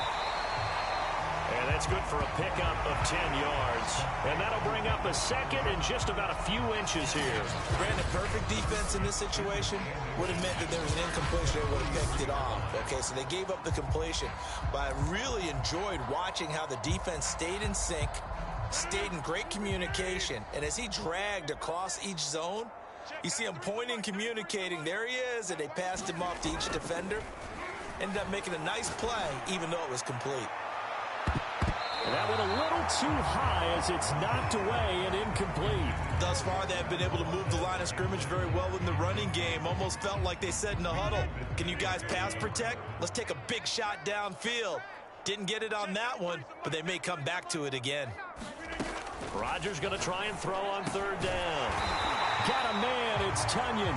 And that's good for a pickup of 10 yards. And that'll bring up a second and just about a few inches here. Brandon, perfect defense in this situation would have meant that there was an incompletion. They would have picked it off. Okay, so they gave up the completion. But I really enjoyed watching how the defense stayed in sync, stayed in great communication. And as he dragged across each zone, you see him pointing, communicating. There he is, and they passed him off to each defender. Ended up making a nice play, even though it was complete. And that went a little too high as it's knocked away and incomplete. Thus far, they have been able to move the line of scrimmage very well in the running game. Almost felt like they said in the huddle, can you guys pass protect? Let's take a big shot downfield. Didn't get it on that one, but they may come back to it again. Rodgers going to try and throw on third down. Got a man, it's Tunyon.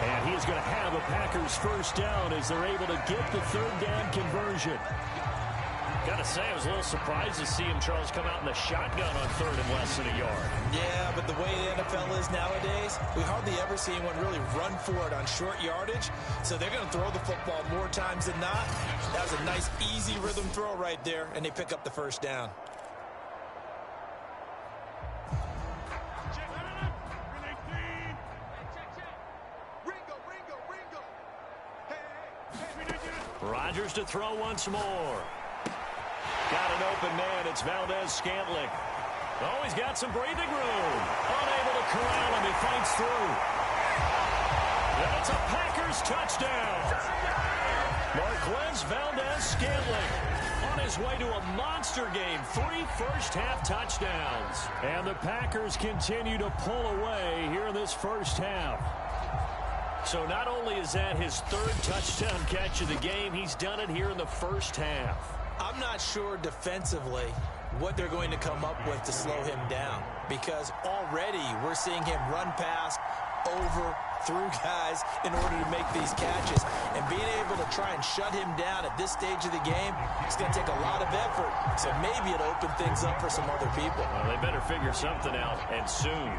And he is going to have a Packers first down as they're able to get the third down conversion. Got to say, I was a little surprised to see him, Charles, come out in the shotgun on third and less than a yard. Yeah, but the way the NFL is nowadays, we hardly ever see anyone really run for it on short yardage. So they're going to throw the football more times than not. That was a nice, easy rhythm throw right there, and they pick up the first down. Rodgers to throw once more. Got an open man. It's Valdez-Scantling. Oh, he's got some breathing room. Unable to corral him. He fights through. And it's a Packers touchdown. Marquez Valdez-Scantling on his way to a monster game. 3 first-half touchdowns. And the Packers continue to pull away here in this first half. So not only is that his third touchdown catch of the game, he's done it here in the first half. I'm not sure defensively what they're going to come up with to slow him down, because already we're seeing him run past, over, through guys in order to make these catches. And being able to try and shut him down at this stage of the game, it's going to take a lot of effort. So maybe it'll open things up for some other people. Well, they better figure something out, and soon.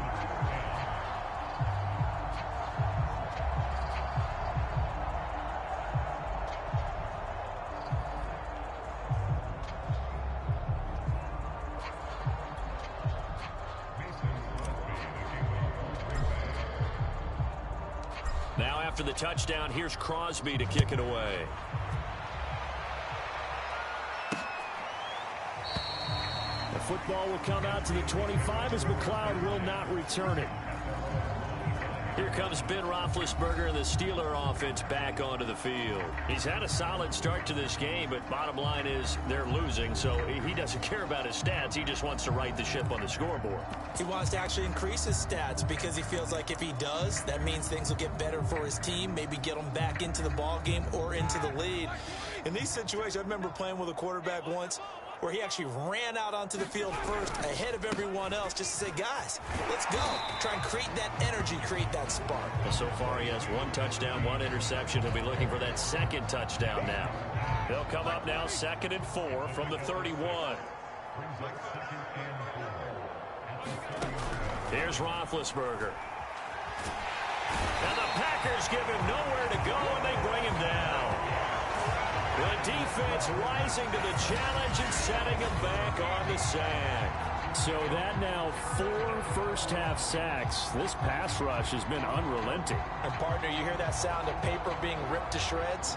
Now after the touchdown, here's Crosby to kick it away. The football will come out to the 25 as McLeod will not return it. Here comes Ben Roethlisberger and the Steeler offense back onto the field. He's had a solid start to this game, but bottom line is they're losing, so he doesn't care about his stats. He just wants to right the ship on the scoreboard. He wants to actually increase his stats because he feels like if he does, that means things will get better for his team, maybe get them back into the ball game or into the lead. In these situations, I remember playing with a quarterback once where he actually ran out onto the field first ahead of everyone else just to say, guys, let's go. Try and create that energy, create that spark. Well, so far he has 1 touchdown, 1 interception. He'll be looking for that second touchdown now. They'll come up now 2nd and 4 from the 31. Here's Roethlisberger. And the Packers give him nowhere to go, and they bring him down. The defense rising to the challenge and setting him back on the sack. So that now 4 first-half sacks. This pass rush has been unrelenting. And, partner, you hear that sound of paper being ripped to shreds?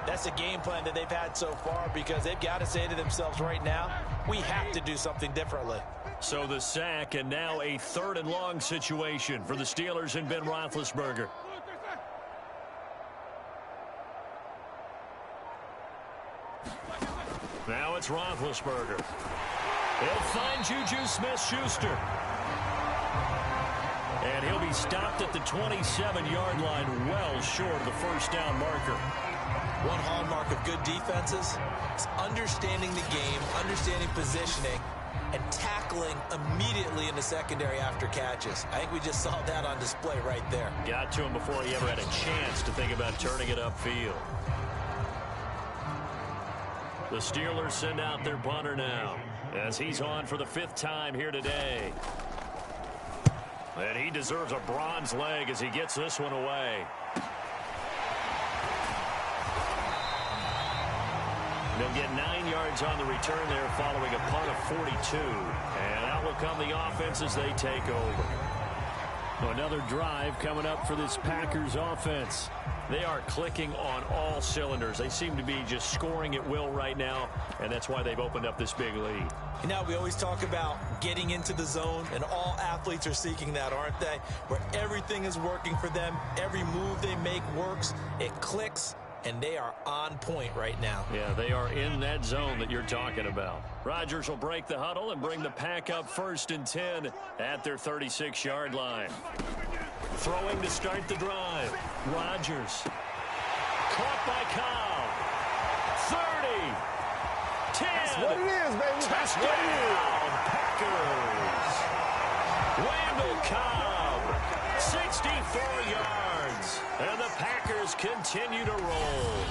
That's the game plan that they've had so far because they've got to say to themselves right now, we have to do something differently. So the sack and now a 3rd and long situation for the Steelers and Ben Roethlisberger. Now it's Roethlisberger. He'll find Juju Smith-Schuster. And he'll be stopped at the 27-yard line, well short of the first down marker. One hallmark of good defenses is understanding the game, understanding positioning, and tackling immediately in the secondary after catches. I think we just saw that on display right there. Got to him before he ever had a chance to think about turning it upfield. The Steelers send out their punter now as he's on for the 5th time here today. And he deserves a bronze leg as he gets this one away. They'll get 9 yards on the return there following a punt of 42. And out will come the offense as they take over. Another drive coming up for this Packers offense. They are clicking on all cylinders. They seem to be just scoring at will right now, and that's why they've opened up this big lead. You know, we always talk about getting into the zone, and all athletes are seeking that, aren't they? Where everything is working for them, every move they make works, it clicks, and they are on point right now. Yeah, they are in that zone that you're talking about. Rodgers will break the huddle and bring the Pack up 1st and 10 at their 36-yard line. Throwing to start the drive. Rodgers. Caught by Cobb. 30. 10. That's what it is, baby. That's what it is. Packers. Randall Cobb. 64 yards. And the Packers continue to roll.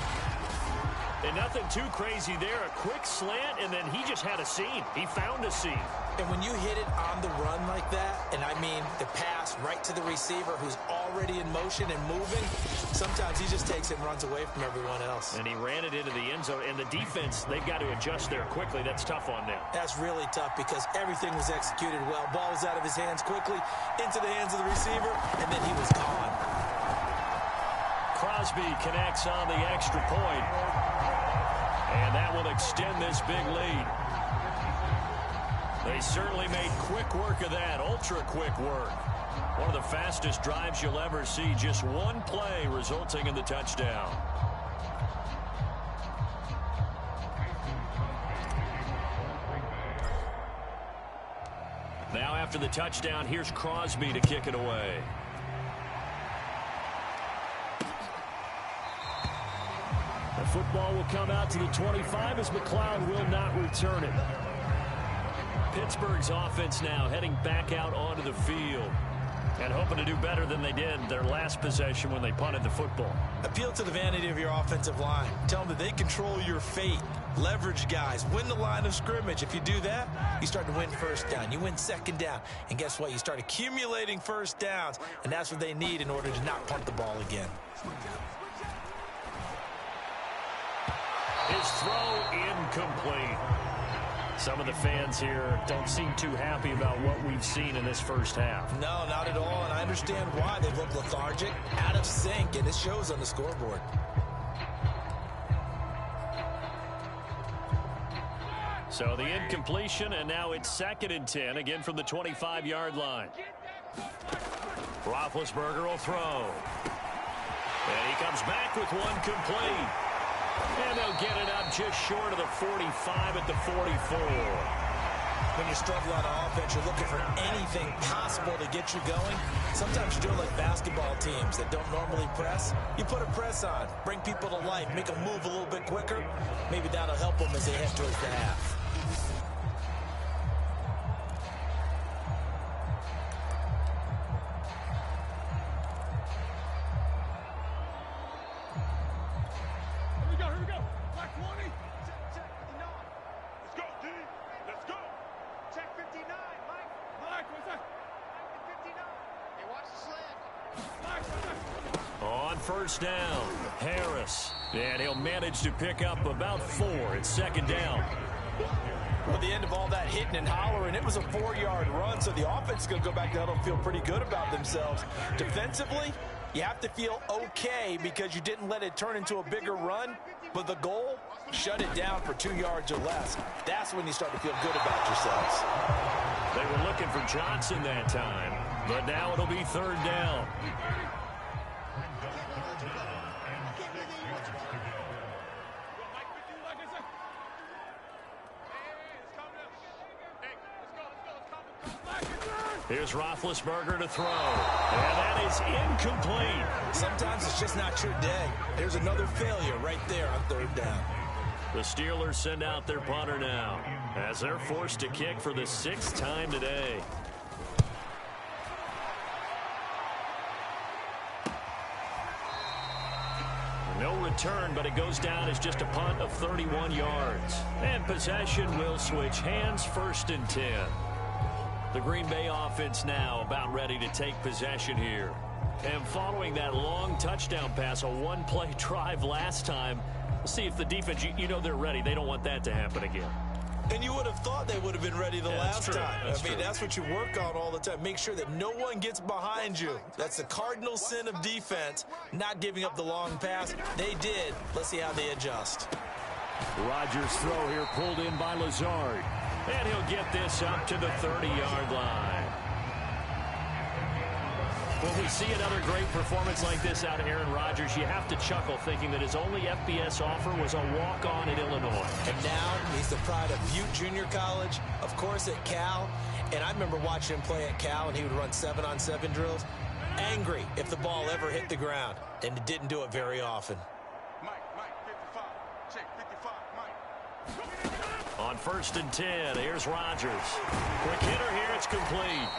And nothing too crazy there. A quick slant, and then he just had a seam. He found a seam. And when you hit it on the run like that, and I mean the pass right to the receiver who's already in motion and moving, sometimes he just takes it and runs away from everyone else. And he ran it into the end zone. And the defense, they've got to adjust there quickly. That's tough on them. That's really tough because everything was executed well. Ball was out of his hands quickly, into the hands of the receiver, and then he was gone. Crosby connects on the extra point. And that will extend this big lead. They certainly made quick work of that, ultra-quick work. One of the fastest drives you'll ever see, just one play resulting in the touchdown. Now after the touchdown, here's Crosby to kick it away. The football will come out to the 25 as McLeod will not return it. Pittsburgh's offense now heading back out onto the field and hoping to do better than they did their last possession when they punted the football. Appeal to the vanity of your offensive line. Tell them that they control your fate. Leverage guys. Win the line of scrimmage. If you do that, you start to win 1st down. You win 2nd down. And guess what? You start accumulating 1st downs. And that's what they need in order to not punt the ball again. His throw incomplete. Some of the fans here don't seem too happy about what we've seen in this 1st half. No, not at all, and I understand why. They look lethargic, out of sync, and it shows on the scoreboard. So the incompletion, and now it's 2nd and 10, again from the 25-yard line. Roethlisberger will throw. And he comes back with one complete. And they'll get it up just short of the 45 at the 44. When you struggle on offense, you're looking for anything possible to get you going. Sometimes you do it like basketball teams that don't normally press. You put a press on, bring people to life, make them move a little bit quicker. Maybe that'll help them as they head towards the half. Here we go. Black 20. Check 59. Let's go, D. Let's go. Check 59, Mike. Mike, what's that? 59. Hey, watch the slant. Mike, On 1st down, Harris. And he'll manage to pick up about 4 at 2nd down. Well, at the end of all that hitting and hollering, it was a 4-yard run, so the offense is going to go back down and feel pretty good about themselves. Defensively, you have to feel okay because you didn't let it turn into a bigger run, but the goal, shut it down for 2 yards or less. That's when you start to feel good about yourselves. They were looking for Johnson that time, but now it'll be 3rd down. Here's Roethlisberger to throw. And that is incomplete. Sometimes it's just not your day. There's another failure right there on third down. The Steelers send out their punter now as they're forced to kick for the 6th time today. No return, but it goes down as just a punt of 31 yards. And possession will switch hands, 1st and 10. The Green Bay offense now about ready to take possession here. And following that long touchdown pass, a one-play drive last time, we'll see if the defense, you know they're ready. They don't want that to happen again. And you would have thought they would have been ready the last time. That's what you work on all the time. Make sure that no one gets behind you. That's the cardinal sin of defense, not giving up the long pass. They did. Let's see how they adjust. Rodgers' throw here pulled in by Lazard. And he'll get this up to the 30-yard line. When we see another great performance like this out of Aaron Rodgers, you have to chuckle thinking that his only FBS offer was a walk-on in Illinois. And now he's the pride of Butte Junior College, of course at Cal. And I remember watching him play at Cal, and he would run 7-on-7 drills. Angry if the ball ever hit the ground, and it didn't do it very often. Mike, 55. Check, 55, Mike. On 1st and 10, here's Rodgers. Quick hitter here, it's complete.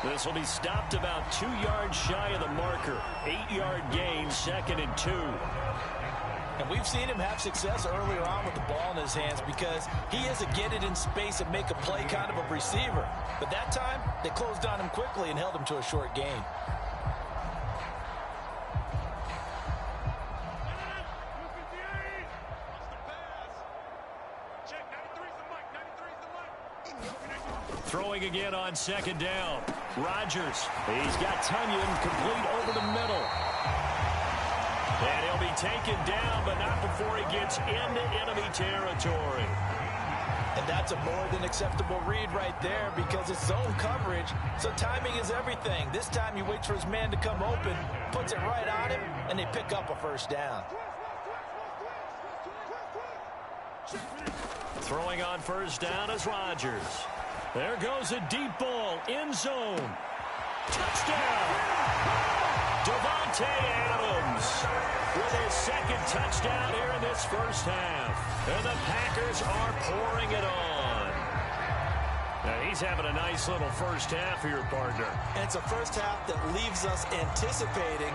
This will be stopped about 2 yards shy of the marker. 8-yard gain, 2nd and 2. And we've seen him have success earlier on with the ball in his hands because he is a get it in space and make a play kind of a receiver. But that time, they closed on him quickly and held him to a short gain. Throwing again on 2nd down. Rodgers, he's got Tunyon complete over the middle. And he'll be taken down, but not before he gets into enemy territory. And that's a more than acceptable read right there because it's zone coverage, so timing is everything. This time he waits for his man to come open, puts it right on him, and they pick up a 1st down. Throwing on 1st down is Rodgers. There goes a deep ball, end zone. Touchdown! Davante Adams with his 2nd touchdown here in this 1st half. And the Packers are pouring it on. Now he's having a nice little 1st half here, partner. And it's a 1st half that leaves us anticipating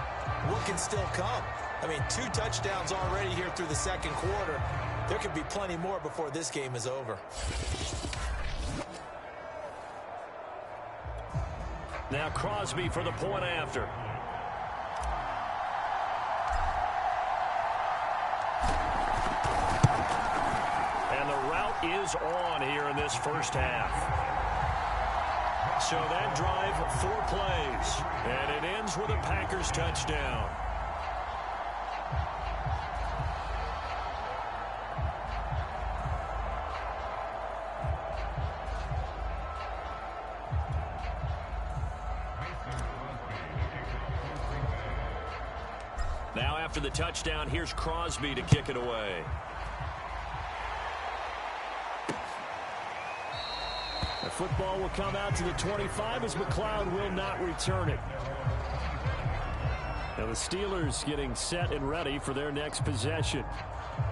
what can still come. I mean, 2 touchdowns already here through the 2nd quarter. There could be plenty more before this game is over. Now Crosby for the point after. And the route is on here in this 1st half. So that drive, 4 plays. And it ends with a Packers touchdown. Now after the touchdown, here's Crosby to kick it away. The football will come out to the 25 as McLeod will not return it. Now the Steelers getting set and ready for their next possession.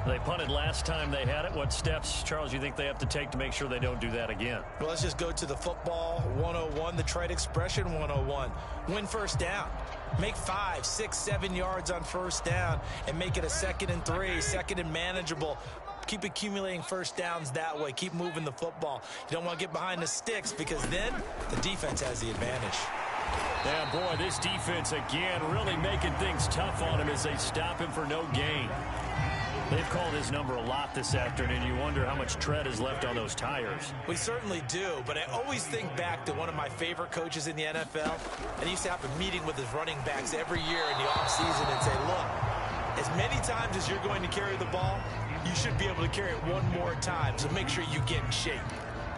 They punted last time they had it. What steps, Charles, you think they have to take to make sure they don't do that again? Well, let's just go to the football 101, the trite expression 101. Win 1st down. Make 5, 6, 7 yards on 1st down and make it a 2nd and 3, 2nd and manageable. Keep accumulating 1st downs that way. Keep moving the football. You don't want to get behind the sticks because then the defense has the advantage. Yeah, boy, this defense again really making things tough on him as they stop him for no gain. They've called his number a lot this afternoon. You wonder how much tread is left on those tires. We certainly do, but I always think back to one of my favorite coaches in the NFL, and he used to have a meeting with his running backs every year in the offseason and say, look, as many times as you're going to carry the ball, you should be able to carry it one more time, so make sure you get in shape.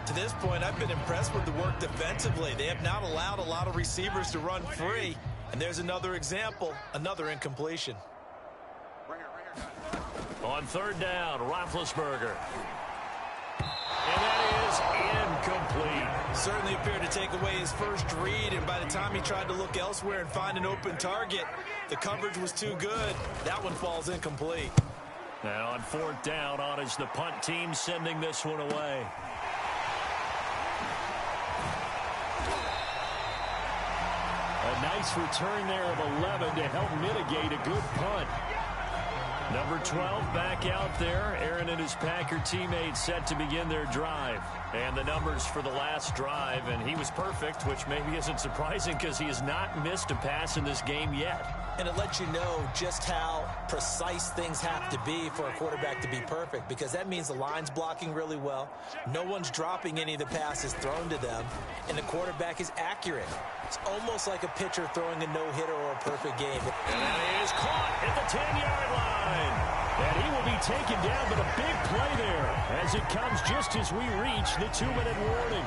To this point, I've been impressed with the work defensively. They have not allowed a lot of receivers to run free, and there's another example, another incompletion. On 3rd down, Roethlisberger. And that is incomplete. Certainly appeared to take away his first read, and by the time he tried to look elsewhere and find an open target, the coverage was too good. That one falls incomplete. Now on fourth down, on is the punt team sending this one away. A nice return there of 11 to help mitigate a good punt. Number 12 back out there. Aaron and his Packer teammates set to begin their drive. And the numbers for the last drive, and he was perfect, which maybe isn't surprising because he has not missed a pass in this game yet. And it lets you know just how precise things have to be for a quarterback to be perfect, because that means the line's blocking really well, no one's dropping any of the passes thrown to them, and the quarterback is accurate. It's almost like a pitcher throwing a no-hitter or a perfect game. And that is caught at the 10-yard line. And he will be taken down, but a big play there as it comes just as we reach the 2-minute warning.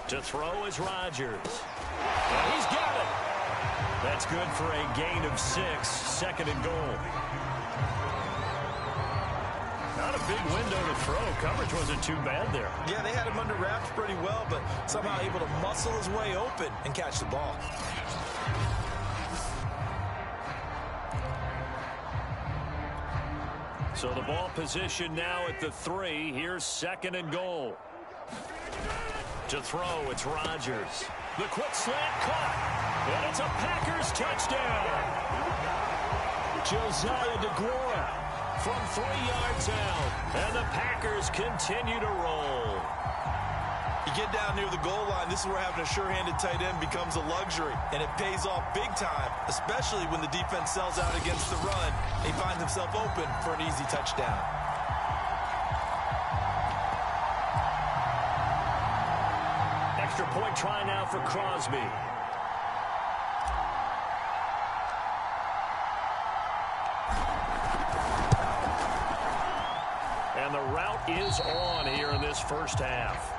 To throw is Rodgers. And he's got it. That's good for a gain of 6, 2nd and goal. Not a big window to throw. Coverage wasn't too bad there. Yeah, they had him under wraps pretty well, but somehow able to muscle his way open and catch the ball. So the ball position now at the 3. Here's 2nd and goal. To throw, it's Rodgers. The quick slant caught. And it's a Packers touchdown. Josiah DeGuara from 3 yards out. And the Packers continue to roll. You get down near the goal line, this is where having a sure-handed tight end becomes a luxury. And it pays off big time, especially when the defense sells out against the run. He finds himself open for an easy touchdown. Extra point try now for Crosby. And the route is on here in this first half.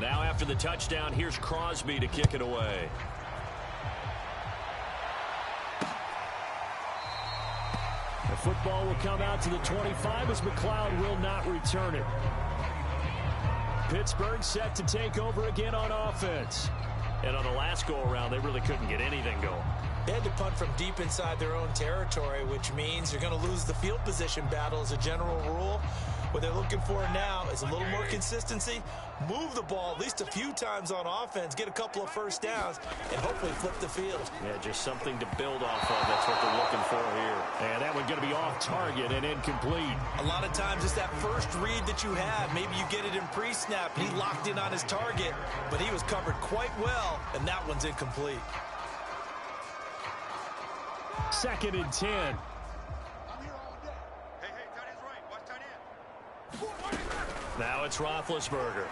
Now after the touchdown, here's Crosby to kick it away. The football will come out to the 25 as McLeod will not return it. Pittsburgh set to take over again on offense. And on the last go-around, they really couldn't get anything going. They had to punt from deep inside their own territory, which means you're going to lose the field position battle as a general rule. What they're looking for now is a little more consistency, move the ball at least a few times on offense, get a couple of first downs, and hopefully flip the field. Yeah, just something to build off of. That's what they're looking for here. And that one's going to be off target and incomplete. A lot of times it's that first read that you have. Maybe you get it in pre-snap. He locked in on his target, but he was covered quite well, and that one's incomplete. 2nd and 10. Now it's Roethlisberger.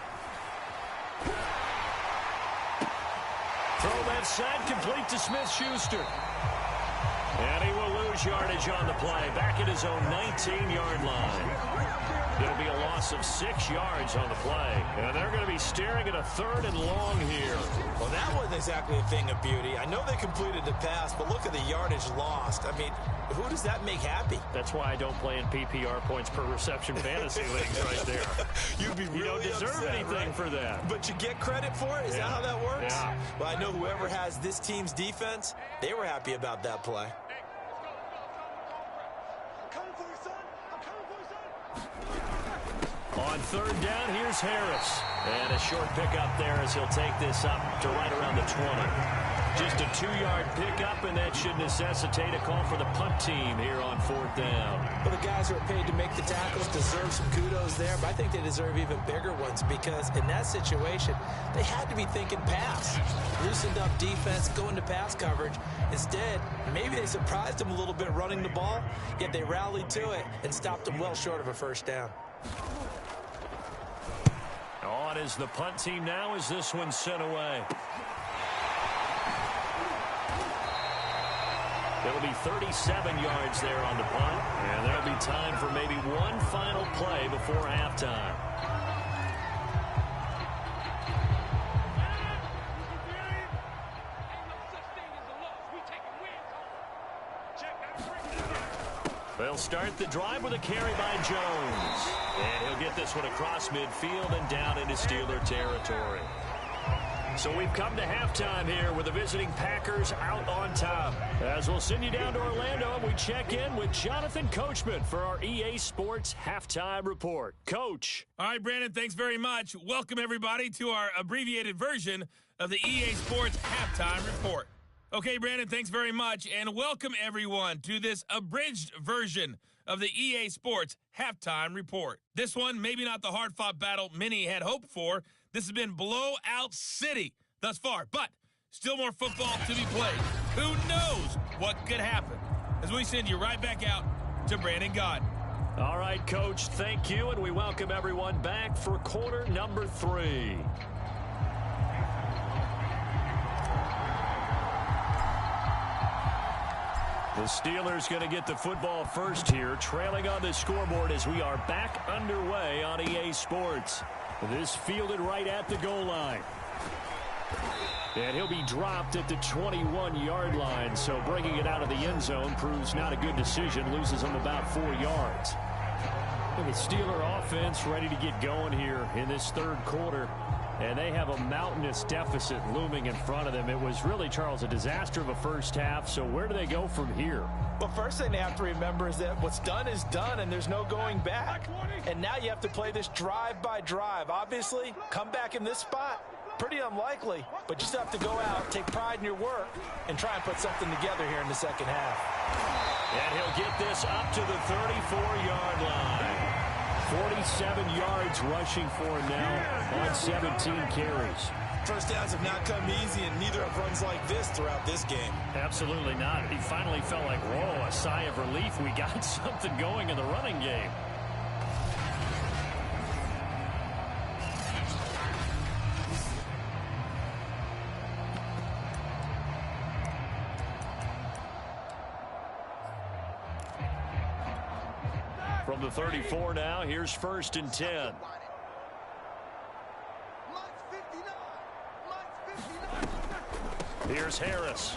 Throw left side, complete to Smith-Schuster. And he will lose yardage on the play. Back at his own 19-yard line. It'll be a loss of 6 yards on the play. And they're going to be staring at a 3rd and long here. Well, that wasn't exactly a thing of beauty. I know they completed the pass, but look at the yardage lost. I mean, who does that make happy? That's why I don't play in PPR points per reception fantasy leagues right there. You'd be really You don't deserve upset, anything right? for that. But you get credit for it? Is that how that works? Yeah. Well, I know whoever has this team's defense, they were happy about that play. On 3rd down, here's Harris. And a short pickup there as he'll take this up to right around the 20. Just a 2-yard pickup, and that should necessitate a call for the punt team here on 4th down. Well, the guys who are paid to make the tackles deserve some kudos there, but I think they deserve even bigger ones because in that situation, they had to be thinking pass. Loosened up defense, going to pass coverage. Instead, maybe they surprised them a little bit running the ball, yet they rallied to it and stopped them well short of a first down. On is the punt team now as this one's sent away. It'll be 37 yards there on the punt, and there'll be time for maybe one final play before halftime. They'll start the drive with a carry by Jones, and he'll get this one across midfield and down into Steeler territory. So we've come to halftime here with the visiting Packers out on top. As we'll send you down to Orlando, we check in with Jonathan Coachman for our EA Sports Halftime Report. Coach. All right, Brandon, thanks very much. Welcome, everybody, to our abbreviated version of the EA Sports Halftime Report. Okay, Brandon, thanks very much, and welcome, everyone, to this abridged version of the EA Sports Halftime Report. This one, maybe not the hard-fought battle many had hoped for. This has been blowout city thus far, but still more football to be played. Who knows what could happen? As we send you right back out to Brandon Gaudin. All right, Coach, thank you, and we welcome everyone back for quarter number 3. The Steelers going to get the football first here, trailing on the scoreboard as we are back underway on EA Sports. This fielded right at the goal line. And he'll be dropped at the 21-yard line, so bringing it out of the end zone proves not a good decision, loses him about 4 yards. And the Steeler offense ready to get going here in this third quarter. And they have a mountainous deficit looming in front of them. It was really, Charles, a disaster of a first half. So where do they go from here? Well, first thing they have to remember is that what's done is done, and there's no going back. And now you have to play this drive by drive. Obviously, come back in this spot, pretty unlikely. But you still have to go out, take pride in your work, and try and put something together here in the second half. And he'll get this up to the 34-yard line. 47 yards rushing for him now on 17 carries. First downs have not come easy, and neither have runs like this throughout this game. Absolutely not. He finally felt like, whoa, a sigh of relief. We got something going in the running game. From the 34 now, here's 1st and 10. Here's Harris.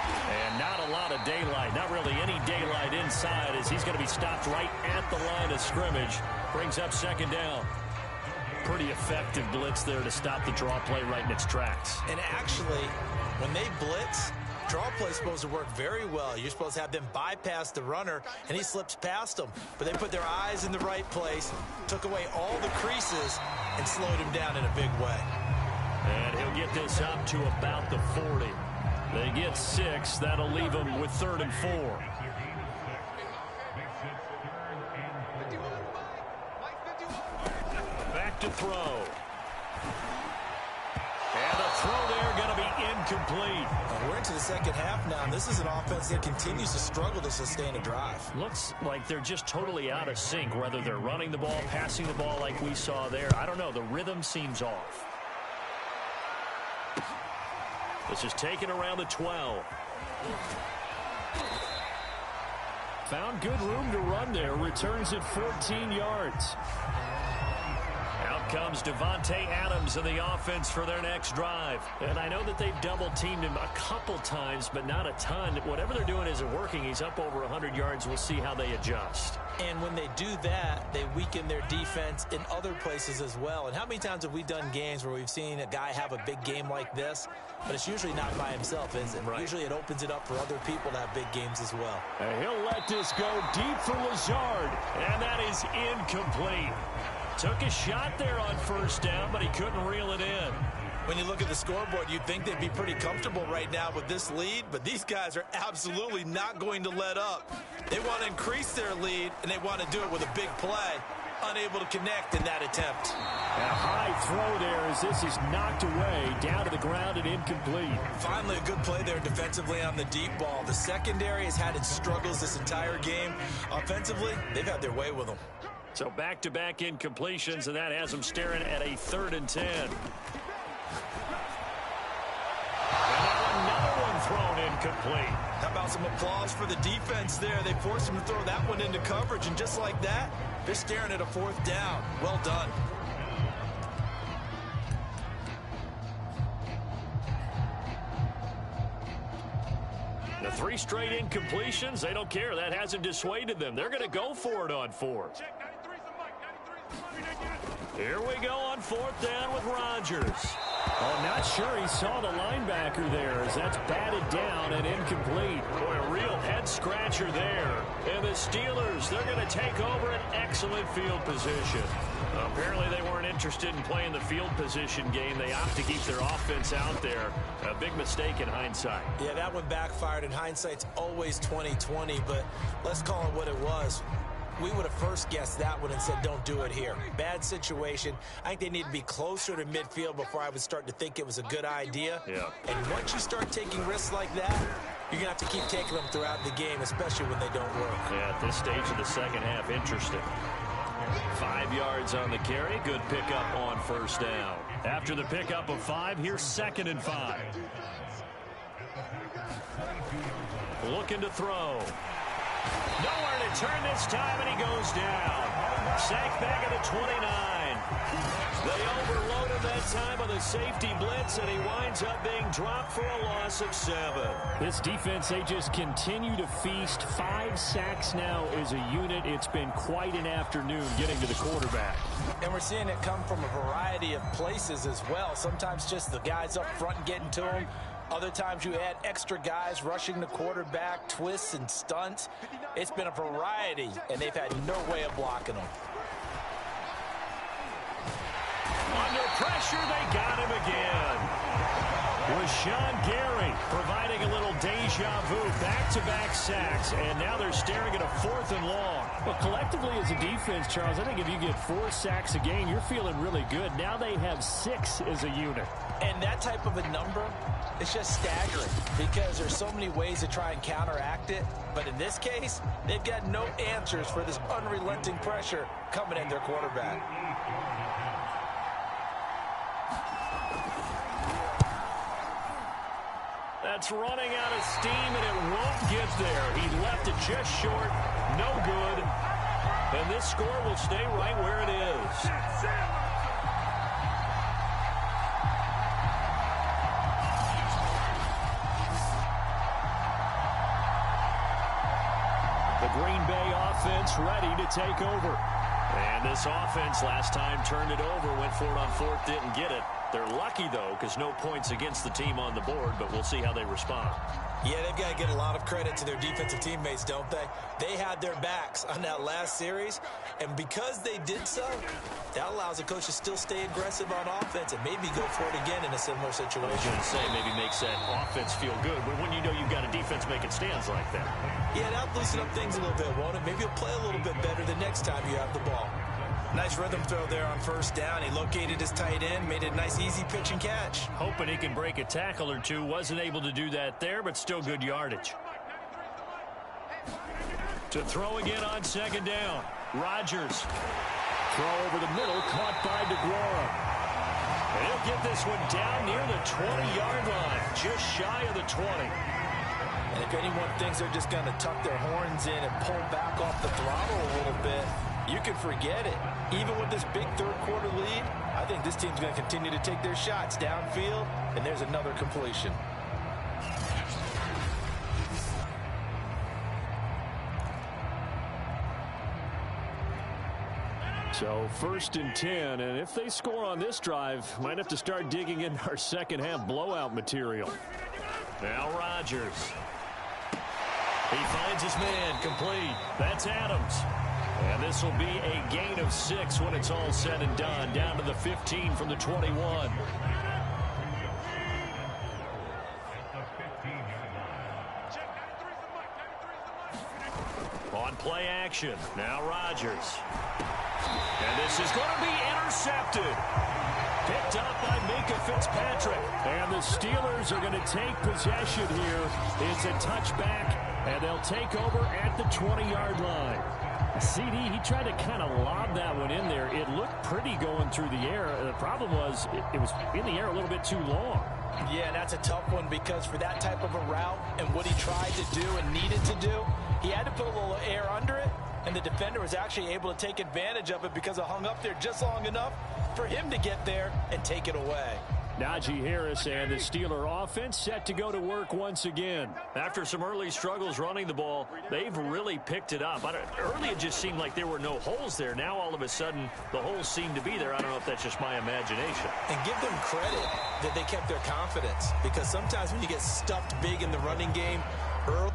And not a lot of daylight, not really any daylight inside as he's going to be stopped right at the line of scrimmage. Brings up 2nd down. Pretty effective blitz there to stop the draw play right in its tracks. And actually, when they blitz, draw play is supposed to work very well. You're supposed to have them bypass the runner, and he slips past them. But they put their eyes in the right place, took away all the creases, and slowed him down in a big way. And he'll get this up to about the 40. They get 6. That'll leave them with 3rd and 4. Back to throw. And the throw there going to be incomplete. And we're into the second half now, and this is an offense that continues to struggle to sustain a drive. Looks like they're just totally out of sync, whether they're running the ball, passing the ball like we saw there. I don't know. The rhythm seems off. This is taken around the 12. Found good room to run there. Returns it 14 yards. Out comes Devontae Adams in the offense for their next drive. And I know that they've double-teamed him a couple times, but not a ton. Whatever they're doing isn't working. He's up over 100 yards. We'll see how they adjust. And when they do that, they weaken their defense in other places as well. And how many times have we done games where we've seen a guy have a big game like this, but it's usually not by himself, is it? Right. Usually it opens it up for other people to have big games as well. And he'll let this go deep for Lazard, and that is incomplete. Took a shot there on 1st down, but he couldn't reel it in. When you look at the scoreboard, you'd think they'd be pretty comfortable right now with this lead, but these guys are absolutely not going to let up. They want to increase their lead, and they want to do it with a big play. Unable to connect in that attempt. A high throw there as this is knocked away, down to the ground and incomplete. Finally, a good play there defensively on the deep ball. The secondary has had its struggles this entire game. Offensively, they've had their way with them. So back-to-back incompletions, and that has them staring at a 3rd and 10. And now another one thrown incomplete. How about some applause for the defense there? They forced him to throw that one into coverage, and just like that, they're staring at a 4th down. Well done. The 3 straight incompletions, they don't care. That hasn't dissuaded them. They're going to go for it on 4th. Here we go on 4th down with Rodgers. I'm not sure he saw the linebacker there as that's batted down and incomplete. Boy, a real head-scratcher there. And the Steelers, they're going to take over an excellent field position. Apparently they weren't interested in playing the field position game. They opt to keep their offense out there. A big mistake in hindsight. Yeah, that one backfired. In hindsight's always 20/20, but let's call it what it was. We would have first guessed that one and said, don't do it here. Bad situation. I think they need to be closer to midfield before I would start to think it was a good idea. Yeah. And once you start taking risks like that, you're going to have to keep taking them throughout the game, especially when they don't work. Yeah, at this stage of the second half, interesting. 5 yards on the carry. Good pickup on 1st down. After the pickup of 5, here's 2nd and 5. Looking to throw. Nowhere to turn this time, and he goes down. Sacked back at the 29. They overloaded that time with a safety blitz, and he winds up being dropped for a loss of 7. This defense, they just continue to feast. 5 sacks now as a unit. It's been quite an afternoon getting to the quarterback. And we're seeing it come from a variety of places as well. Sometimes just the guys up front getting to him. Other times you add extra guys rushing the quarterback, twists and stunts. It's been a variety, and they've had no way of blocking them. Under pressure, they got him again. Rashawn Gary providing a little deja vu, back-to-back sacks, and now they're staring at a 4th and long. Well, collectively as a defense, Charles, I think if you get 4 sacks a game, you're feeling really good. Now they have 6 as a unit. And that type of a number, it's just staggering because there's so many ways to try and counteract it. But in this case, they've got no answers for this unrelenting pressure coming at their quarterback. That's running out of steam, and it won't get there. He left it just short. No good. And this score will stay right where it is. The Green Bay offense ready to take over. And this offense last time turned it over, went for it on 4th, didn't get it. They're lucky, though, because no points against the team on the board, but we'll see how they respond. Yeah, they've got to get a lot of credit to their defensive teammates, don't they? They had their backs on that last series, and because they did so, that allows the coach to still stay aggressive on offense and maybe go for it again in a similar situation. I was going to say, maybe makes that offense feel good, but when you know you've got a defense making stands like that. Yeah, that'll loosen up things a little bit, won't it? Maybe you'll play a little bit better the next time you have the ball. Nice rhythm throw there on 1st down. He located his tight end, made it a nice, easy pitch and catch. Hoping he can break a tackle or two. Wasn't able to do that there, but still good yardage. To throw again on 2nd down. Rodgers. Throw over the middle, caught by DeGuara. And he'll get this one down near the 20-yard line, just shy of the 20. And if anyone thinks they're just going to tuck their horns in and pull back off the throttle a little bit, you can forget it. Even with this big 3rd quarter lead, I think this team's going to continue to take their shots downfield, and there's another completion. So 1st and 10, and if they score on this drive, might have to start digging in our second half blowout material. Now Rodgers. He finds his man, complete. That's Adams. And this will be a gain of 6 when it's all said and done, down to the 15 from the 21. On play action, now Rodgers. And this is going to be intercepted. Picked up by Minka Fitzpatrick. And the Steelers are going to take possession here. It's a touchback, and they'll take over at the 20-yard line. CD, he tried to kind of lob that one in there. It looked pretty going through the air. The problem was it was in the air a little bit too long. Yeah, that's a tough one because for that type of a route and what he tried to do and needed to do, he had to put a little air under it, and the defender was actually able to take advantage of it because it hung up there just long enough for him to get there and take it away. Najee Harris and the Steeler offense set to go to work once again. After some early struggles running the ball, they've really picked it up. Early it just seemed like there were no holes there. Now all of a sudden the holes seem to be there. I don't know if that's just my imagination. And give them credit that they kept their confidence, because sometimes when you get stuffed big in the running game early,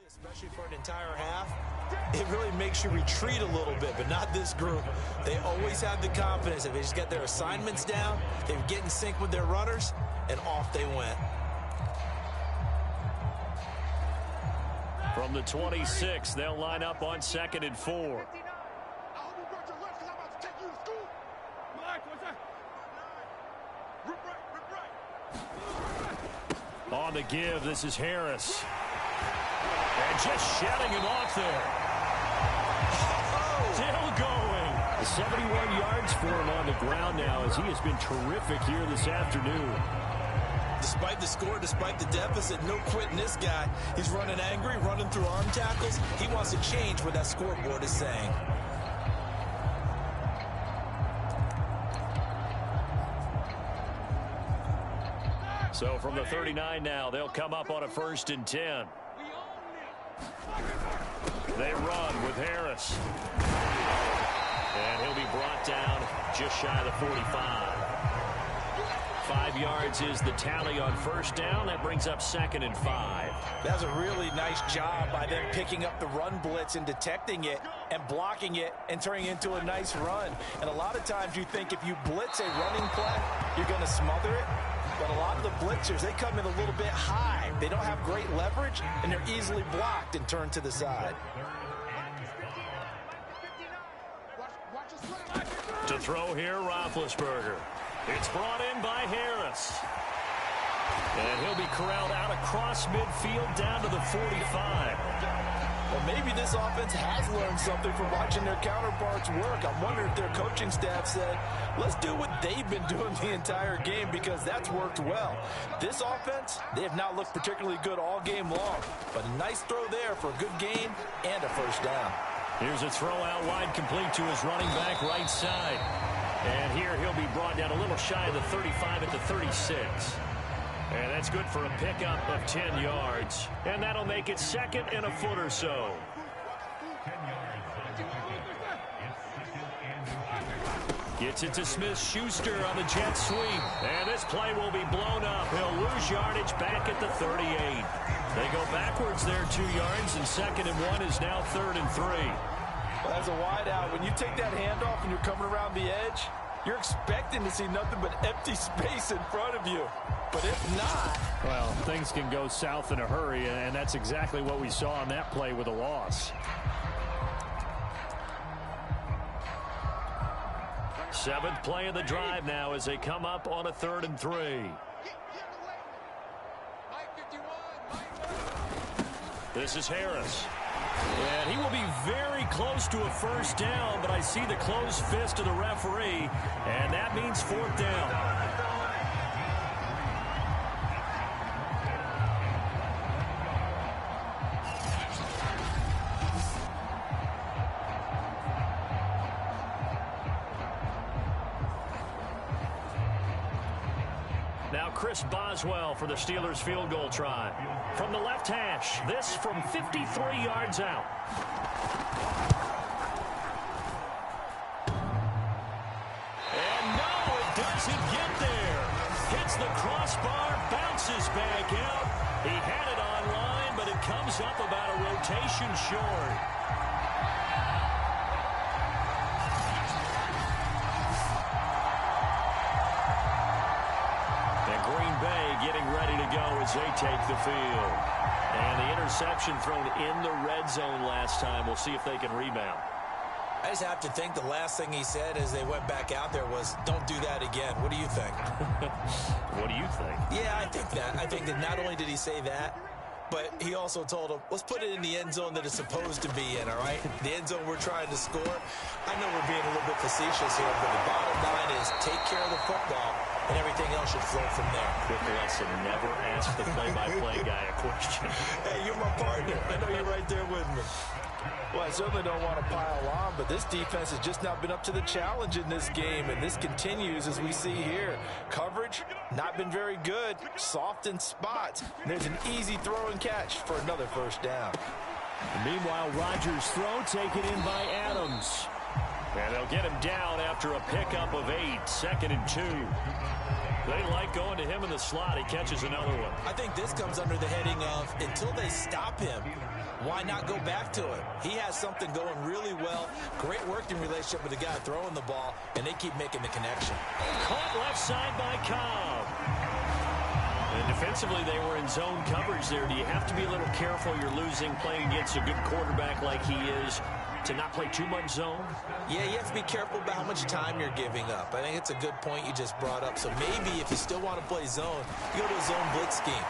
especially for an entire half, it really makes you retreat a little bit, but not this group. They always have the confidence. If they just get their assignments down, they get in sync with their runners, and off they went. From the 26, they'll line up on 2nd and 4. On the give, this is Harris. And just shutting him off there. Still going. 71 yards for him on the ground now, as he has been terrific here this afternoon. Despite the score, despite the deficit, no quitting this guy. He's running angry, running through arm tackles. He wants to change what that scoreboard is saying. So from the 39 now, they'll come up on a 1st and 10. They run with Harris. And he'll be brought down just shy of the 45. 5 yards is the tally on 1st down. That brings up 2nd and 5. That's a really nice job by them picking up the run blitz and detecting it and blocking it and turning it into a nice run. And a lot of times you think if you blitz a running play, you're going to smother it. But a lot of the blitzers, they come in a little bit high. They don't have great leverage, and they're easily blocked and turned to the side. To throw here, Roethlisberger. It's brought in by Harris. And he'll be corralled out across midfield down to the 45. Well, maybe this offense has learned something from watching their counterparts work. I wonder if their coaching staff said, let's do what they've been doing the entire game, because that's worked well. This offense, they have not looked particularly good all game long, but a nice throw there for a good gain and a 1st down. Here's a throw out wide, complete to his running back right side. And here he'll be brought down a little shy of the 35 at the 36. And that's good for a pickup of 10 yards. And that'll make it 2nd and a foot or so. Gets it to Smith-Schuster on the jet sweep. And this play will be blown up. He'll lose yardage back at the 38. They go backwards there 2 yards, and 2nd and 1 is now 3rd and 3. Well, as a wideout, when you take that handoff and you're coming around the edge, you're expecting to see nothing but empty space in front of you. But if not, well, things can go south in a hurry, and that's exactly what we saw on that play with a loss. 7th play of the drive now as they come up on a 3rd and 3. This is Harris. And he will be very close to a 1st down, but I see the closed fist of the referee, and that means fourth down. Now Chris Boswell for the Steelers field goal try. From the left hash, this from 53 yards out. And no, it doesn't get there. Hits the crossbar, bounces back out. He had it on line, but it comes up about a rotation short. Getting ready to go as they take the field. And the interception thrown in the red zone last time. We'll see if they can rebound. I just have to think the last thing he said as they went back out there was, don't do that again. What do you think? What do you think? Yeah, I think that. I think that not only did he say that, but he also told him, let's put it in the end zone that it's supposed to be in, all right? The end zone we're trying to score. I know we're being a little bit facetious here, but the bottom line is take care of the football, and everything else should flow from there. Quick lesson, never ask the play-by-play guy a question. Hey, you're my partner. I know you're right there with me. Well, I certainly don't want to pile on, but this defense has just not been up to the challenge in this game, and this continues as we see here. Coverage, not been very good, soft in spots. And there's an easy throw and catch for another first down. And meanwhile, Rodgers' throw taken in by Adams. And they'll get him down after a pickup of 8, 2nd and 2. They like going to him in the slot. He catches another one. I think this comes under the heading of until they stop him, why not go back to it? He has something going really well. Great working relationship with the guy throwing the ball, and they keep making the connection. Caught left side by Cobb. And defensively, they were in zone coverage there. Do you have to be a little careful? You're losing playing against a good quarterback like he is, to not play too much zone? Yeah, you have to be careful about how much time you're giving up. I think it's a good point you just brought up. So maybe if you still want to play zone, you go to a zone blitz scheme.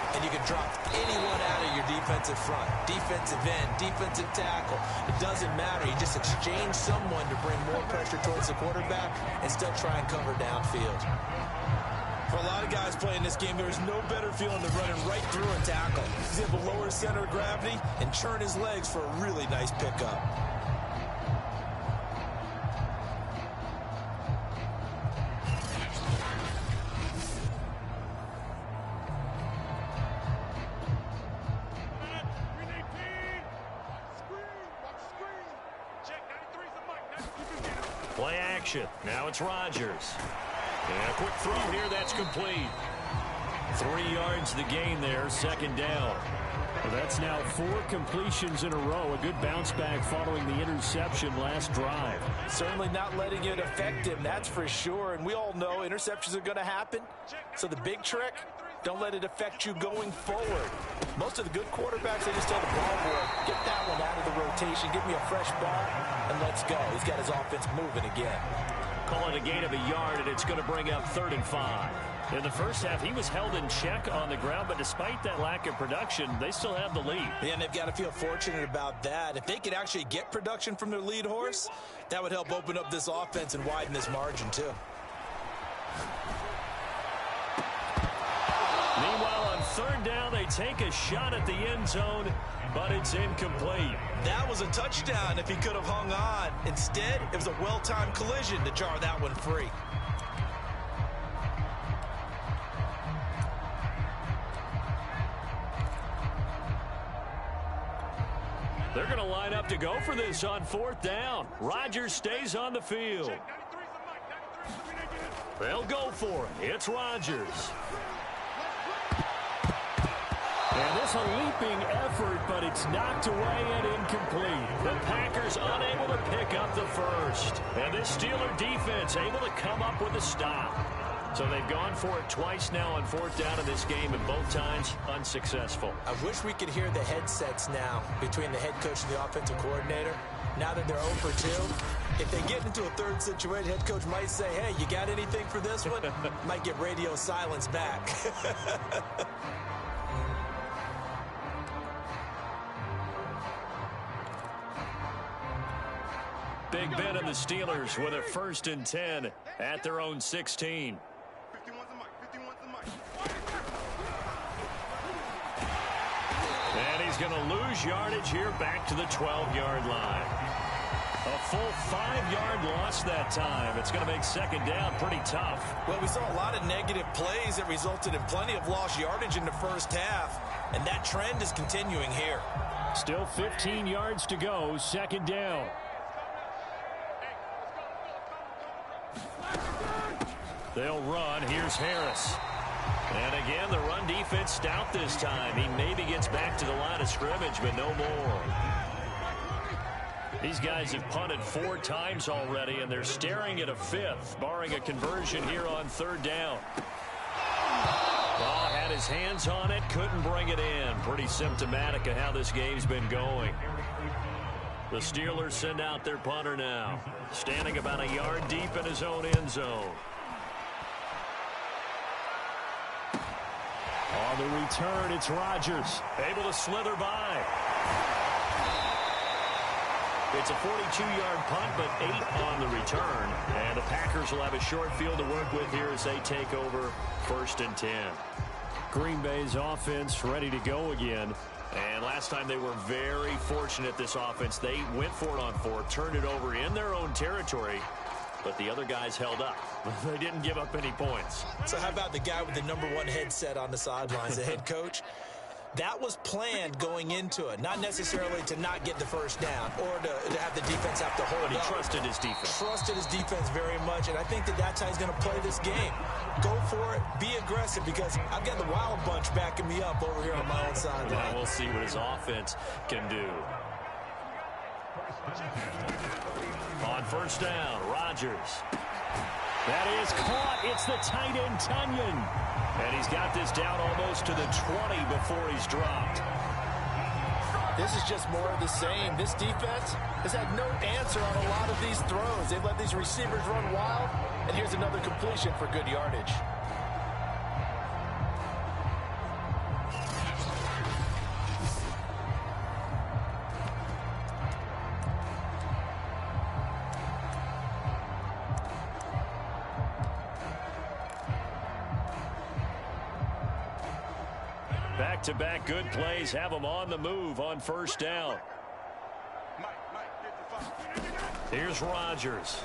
And you can drop anyone out of your defensive front. Defensive end, defensive tackle. It doesn't matter. You just exchange someone to bring more pressure towards the quarterback and still try and cover downfield. For a lot of guys playing this game, there's no better feeling than running right through a tackle. He's able to lower his center of gravity and churn his legs for a really nice pickup. Play action. Now it's Rodgers. And a quick throw here, that's complete. 3 yards the gain there, 2nd down. Well, that's now 4 completions in a row. A good bounce back following the interception last drive. Certainly not letting it affect him, that's for sure. And we all know interceptions are going to happen. So the big trick, don't let it affect you going forward. Most of the good quarterbacks, they just tell the ball boy, get that one out of the rotation, give me a fresh ball, and let's go. He's got his offense moving again. Call it a gain of a yard, and it's going to bring up 3rd and 5. In the first half, he was held in check on the ground, but despite that lack of production, they still have the lead. Yeah, and they've got to feel fortunate about that. If they could actually get production from their lead horse, that would help open up this offense and widen this margin, too. Meanwhile, on 3rd down, they take a shot at the end zone, but it's incomplete. That was a touchdown if he could have hung on. Instead, it was a well-timed collision to jar that one free. They're going to line up to go for this on 4th down. Rodgers stays on the field. They'll go for it. It's Rodgers. And this a leaping effort, but it's knocked away and incomplete. The Packers unable to pick up the first. And this Steeler defense able to come up with a stop. So they've gone for it twice now on 4th down in this game, and both times unsuccessful. I wish we could hear the headsets now between the head coach and the offensive coordinator. Now that they're 0 for 2, if they get into a third situation, head coach might say, hey, you got anything for this one? Might get radio silence back. Big Ben and the Steelers with a 1st and 10 at their own 16. And he's going to lose yardage here back to the 12-yard line. A full 5-yard loss that time. It's going to make 2nd down pretty tough. Well, we saw a lot of negative plays that resulted in plenty of lost yardage in the first half, and that trend is continuing here. Still 15 yards to go, 2nd down. They'll run. Here's Harris. And again, the run defense stout this time. He maybe gets back to the line of scrimmage, but no more. These guys have punted 4 times already, and they're staring at a 5th, barring a conversion here on 3rd down. Oh, had his hands on it, couldn't bring it in. Pretty symptomatic of how this game's been going. The Steelers send out their punter now, standing about a yard deep in his own end zone. On the return, it's Rodgers, able to slither by. It's a 42-yard punt, but 8 on the return. And the Packers will have a short field to work with here as they take over 1st and 10. Green Bay's offense ready to go again. And last time they were very fortunate, this offense. They went for it on 4th, turned it over in their own territory, but the other guys held up. They didn't give up any points. So how about the guy with the #1 headset on the sidelines, the head coach? That was planned going into it, not necessarily to not get the 1st down or to have the defense have to hold up. But he trusted his defense. Trusted his defense very much, and I think that's how he's going to play this game. Go for it, be aggressive, because I've got the Wild Bunch backing me up over here on my own side. Now we'll see what his offense can do. On 1st down, Rodgers. That is caught. It's the tight end, Tunyon. And he's got this down almost to the 20 before he's dropped. This is just more of the same. This defense has had no answer on a lot of these throws. They've let these receivers run wild, and here's another completion for good yardage. Back-to-back good plays have them on the move on 1st down. Here's Rodgers.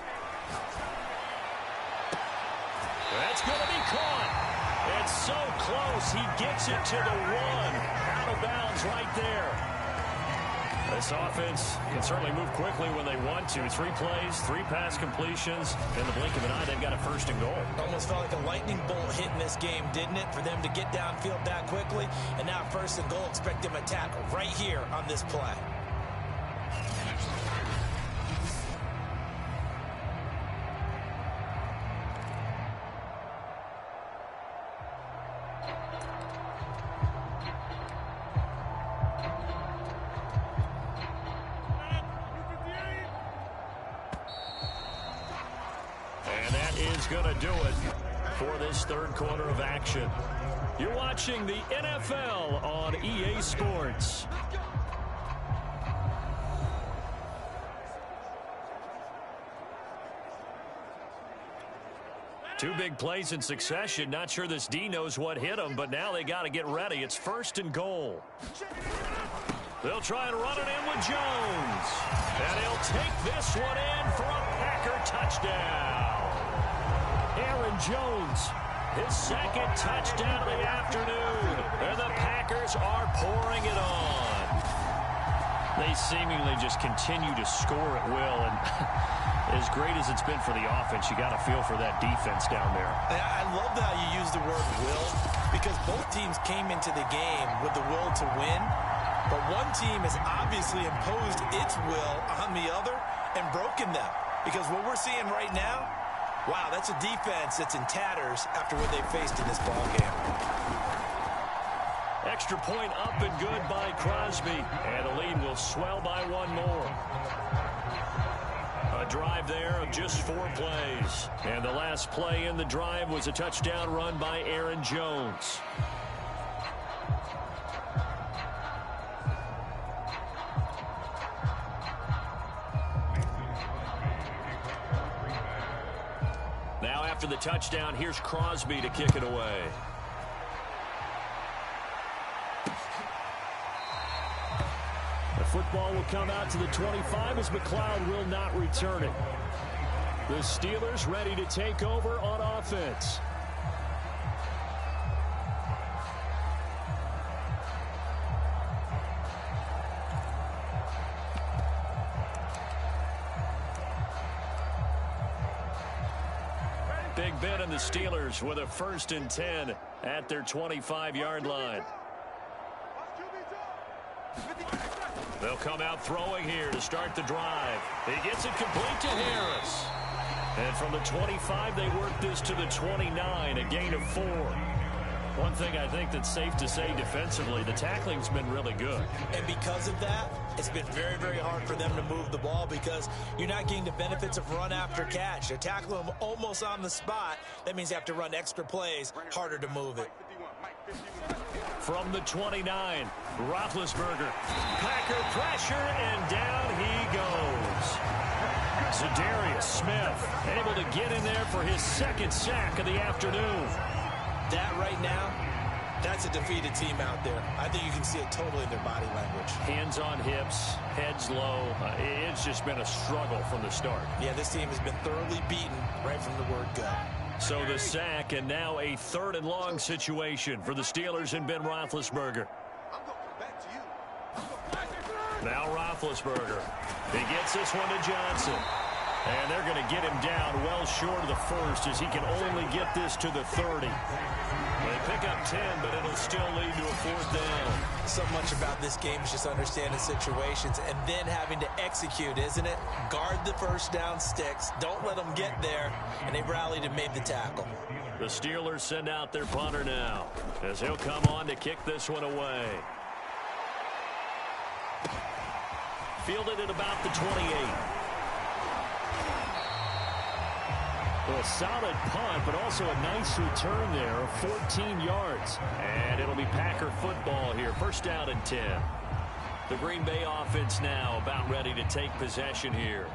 That's going to be caught. It's so close. He gets it to the 1. Out of bounds right there. This offense can certainly move quickly when they want to. 3 plays, 3 pass completions. In the blink of an eye, they've got a 1st and goal. Almost felt like a lightning bolt hit in this game, didn't it? For them to get downfield that quickly. And now 1st and goal, expect them to tackle right here on this play. Going to do it for this 3rd quarter of action. You're watching the NFL on EA Sports. Two big plays in succession. Not sure this D knows what hit him, but now they got to get ready. It's 1st and goal. They'll try and run it in with Jones. And he'll take this one in for a Packer touchdown. Aaron Jones, his 2nd touchdown of the afternoon. And the Packers are pouring it on. They seemingly just continue to score at will. And as great as it's been for the offense, you got to feel for that defense down there. I love how you use the word will, because both teams came into the game with the will to win. But one team has obviously imposed its will on the other and broken them. Because what we're seeing right now, wow, that's a defense that's in tatters after what they faced in this ballgame. Extra point up and good by Crosby. And the lead will swell by 1 more. A drive there of just 4 plays. And the last play in the drive was a touchdown run by Aaron Jones. after the touchdown, here's Crosby to kick it away. The football will come out to the 25 as McLeod will not return it. The Steelers ready to take over on offense. Big Ben and the Steelers with a 1st and 10 at their 25-yard line. They'll come out throwing here to start the drive. He gets it complete to Harris. And from the 25, they work this to the 29, a gain of 4. One thing I think that's safe to say defensively, the tackling's been really good. And because of that, it's been very, very hard for them to move the ball because you're not getting the benefits of run after catch. They're tackling them almost on the spot. That means you have to run extra plays, harder to move it. From the 29, Roethlisberger. Packer pressure, and down he goes. Zadarius Smith able to get in there for his 2nd sack of the afternoon. That right now, that's a defeated team out there. I think you can see it totally in their body language. Hands on hips, heads low. It's just been a struggle from the start. Yeah, this team has been thoroughly beaten right from the word go. So the sack, and now a 3rd and long situation for the Steelers and Ben Roethlisberger. Now Roethlisberger. He gets this one to Johnson. And they're going to get him down well short of the 1st as he can only get this to the 30. They pick up 10, but it'll still lead to a 4th down. So much about this game is just understanding situations and then having to execute, isn't it? Guard the 1st down sticks. Don't let them get there. And they rallied and made the tackle. The Steelers send out their punter now as he'll come on to kick this one away. Fielded at about the 28. Well, a solid punt, but also a nice return there of 14 yards. And it'll be Packer football here. 1st down and 10. The Green Bay offense now about ready to take possession here.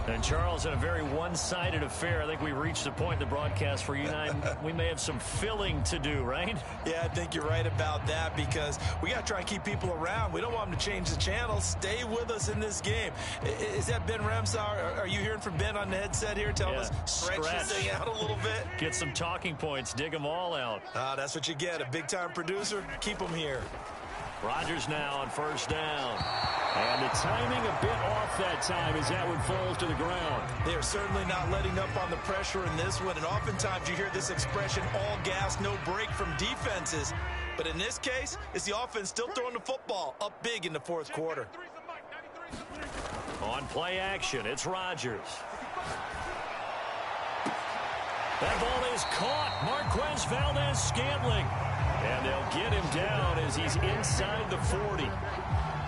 And, Charles, in a very one-sided affair, I think we reached the point in the broadcast for you and I, we may have some filling to do, right? Yeah, I think you're right about that because we got to try and keep people around. We don't want them to change the channel. Stay with us in this game. Is that Ben Ramsar? Are you hearing from Ben on the headset here? Tell us, stretch this thing out a little bit. Get some talking points. Dig them all out. That's what you get. A big-time producer. Keep them here. Rodgers now on 1st down. And the timing a bit off that time as that one falls to the ground. They are certainly not letting up on the pressure in this one. And oftentimes you hear this expression, all gas, no break from defenses. But in this case, it's the offense still throwing the football up big in the 4th quarter. On play action, it's Rodgers. That ball is caught. Marquez Valdez-Scantling. And they'll get him down as he's inside the 40.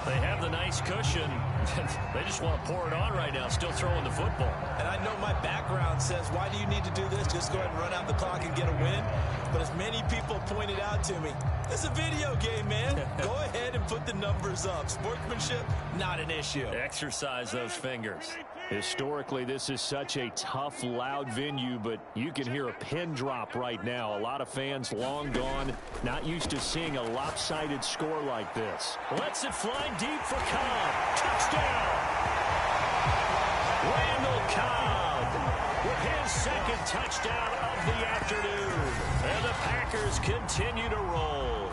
They have the nice cushion. They just want to pour it on right now, still throwing the football. And I know my background says, why do you need to do this? Just go ahead and run out the clock and get a win. But as many people pointed out to me, it's a video game, man. Go ahead and put the numbers up. Sportsmanship, not an issue. Exercise those fingers. Historically, this is such a tough, loud venue, but you can hear a pin drop right now. A lot of fans long gone, not used to seeing a lopsided score like this. Lets it fly deep for Cobb. Touchdown! Randall Cobb with his 2nd touchdown of the afternoon. And the Packers continue to roll.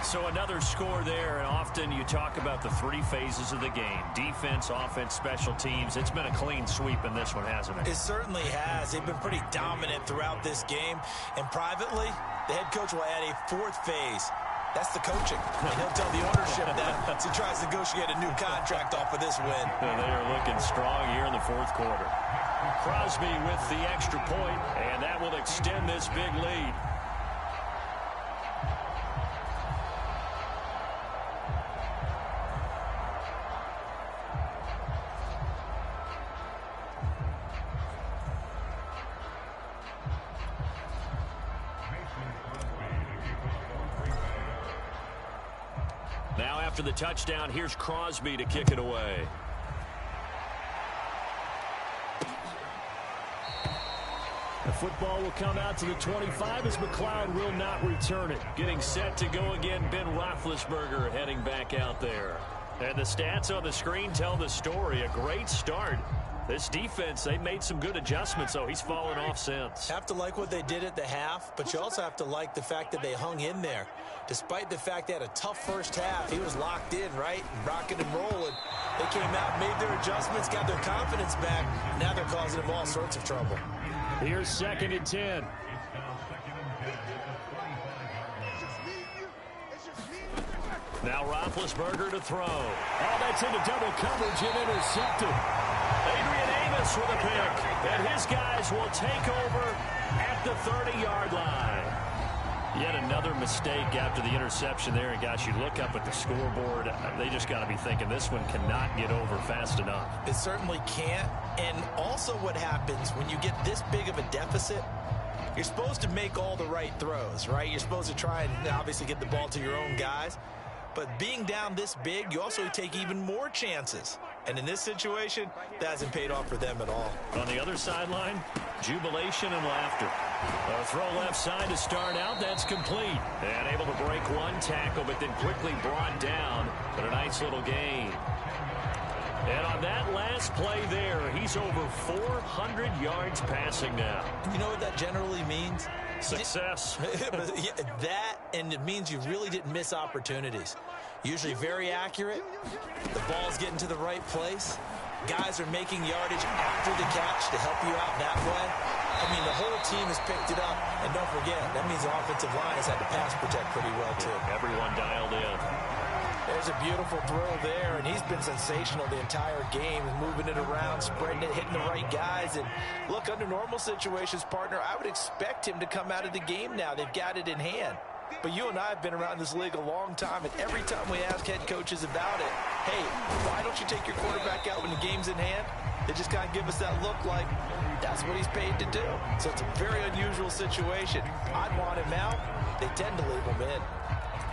So another score there, and often you talk about the 3 phases of the game. Defense, offense, special teams. It's been a clean sweep in this one, hasn't it? It certainly has. They've been pretty dominant throughout this game. And privately, the head coach will add a 4th phase. That's the coaching. And he'll tell the ownership that as he tries to negotiate a new contract off of this win. And they are looking strong here in the 4th quarter. Crosby with the extra point, and that will extend this big lead. Now after the touchdown, here's Crosby to kick it away. football will come out to the 25 as McLeod will not return it. Getting set to go again, Ben Roethlisberger heading back out there. And the stats on the screen tell the story. A great start. This defense, they made some good adjustments, so he's fallen off since. Have to like what they did at the half, but you also have to like the fact that they hung in there. Despite the fact they had a tough first half, he was locked in, right? Rocking and rolling. They came out, made their adjustments, got their confidence back. Now they're causing him all sorts of trouble. Here's 2nd and 10. Now Roethlisberger to throw. Oh, that's into double coverage and intercepted. Adrian Amos with a pick. And his guys will take over at the 30-yard line. Yet another mistake after the interception there. And, gosh, you look up at the scoreboard. They just got to be thinking this one cannot get over fast enough. It certainly can't. And also what happens when you get this big of a deficit, you're supposed to make all the right throws, right? You're supposed to try and obviously get the ball to your own guys. But being down this big, you also take even more chances. And in this situation, that hasn't paid off for them at all. On the other sideline, jubilation and laughter. A throw left side to start out. That's complete. And able to break one tackle, but then quickly brought down. But a nice little gain. And on that last play there, he's over 400 yards passing now. You know what that generally means? Success. That, and it means you really didn't miss opportunities. Usually very accurate. The ball's getting to the right place. Guys are making yardage after the catch to help you out that way. I mean, the whole team has picked it up. And don't forget, that means the offensive line has had to pass protect pretty well, too. Everyone dialed in. There's a beautiful throw there, and he's been sensational the entire game, moving it around, spreading it, hitting the right guys. And look, under normal situations, partner, I would expect him to come out of the game now. They've got it in hand. But you and I have been around this league a long time, and every time we ask head coaches about it, hey, why don't you take your quarterback out when the game's in hand? They just kind of give us that look like that's what he's paid to do. So it's a very unusual situation. I'd want him out. They tend to leave him in.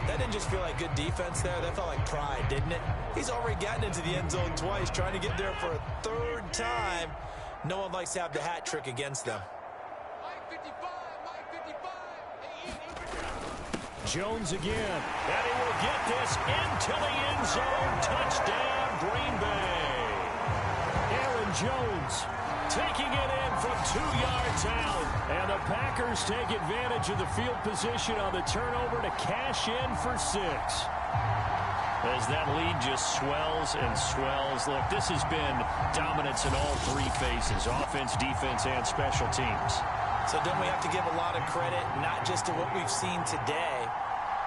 That didn't just feel like good defense there. That felt like pride, didn't it? He's already gotten into the end zone twice, trying to get there for a third time. No one likes to have the hat trick against them. Jones again. And he will get this into the end zone. Touchdown, Green Bay. Aaron Jones taking it in from 2 yards out. And the Packers take advantage of the field position on the turnover to cash in for 6. As that lead just swells and swells. Look, this has been dominance in all 3 phases, offense, defense, and special teams. So don't we have to give a lot of credit, not just to what we've seen today,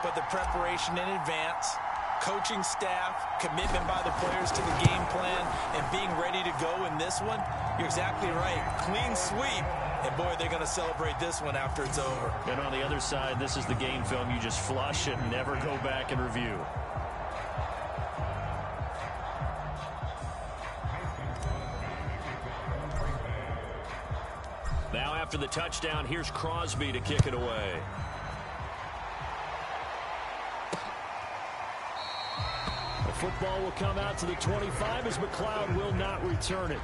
but the preparation in advance, coaching staff, commitment by the players to the game plan, and being ready to go in this one? You're exactly right. Clean sweep. And, boy, they're going to celebrate this one after it's over. And on the other side, this is the game film. You just flush it and never go back and review. Now after the touchdown, here's Crosby to kick it away. The football will come out to the 25 as McLeod will not return it.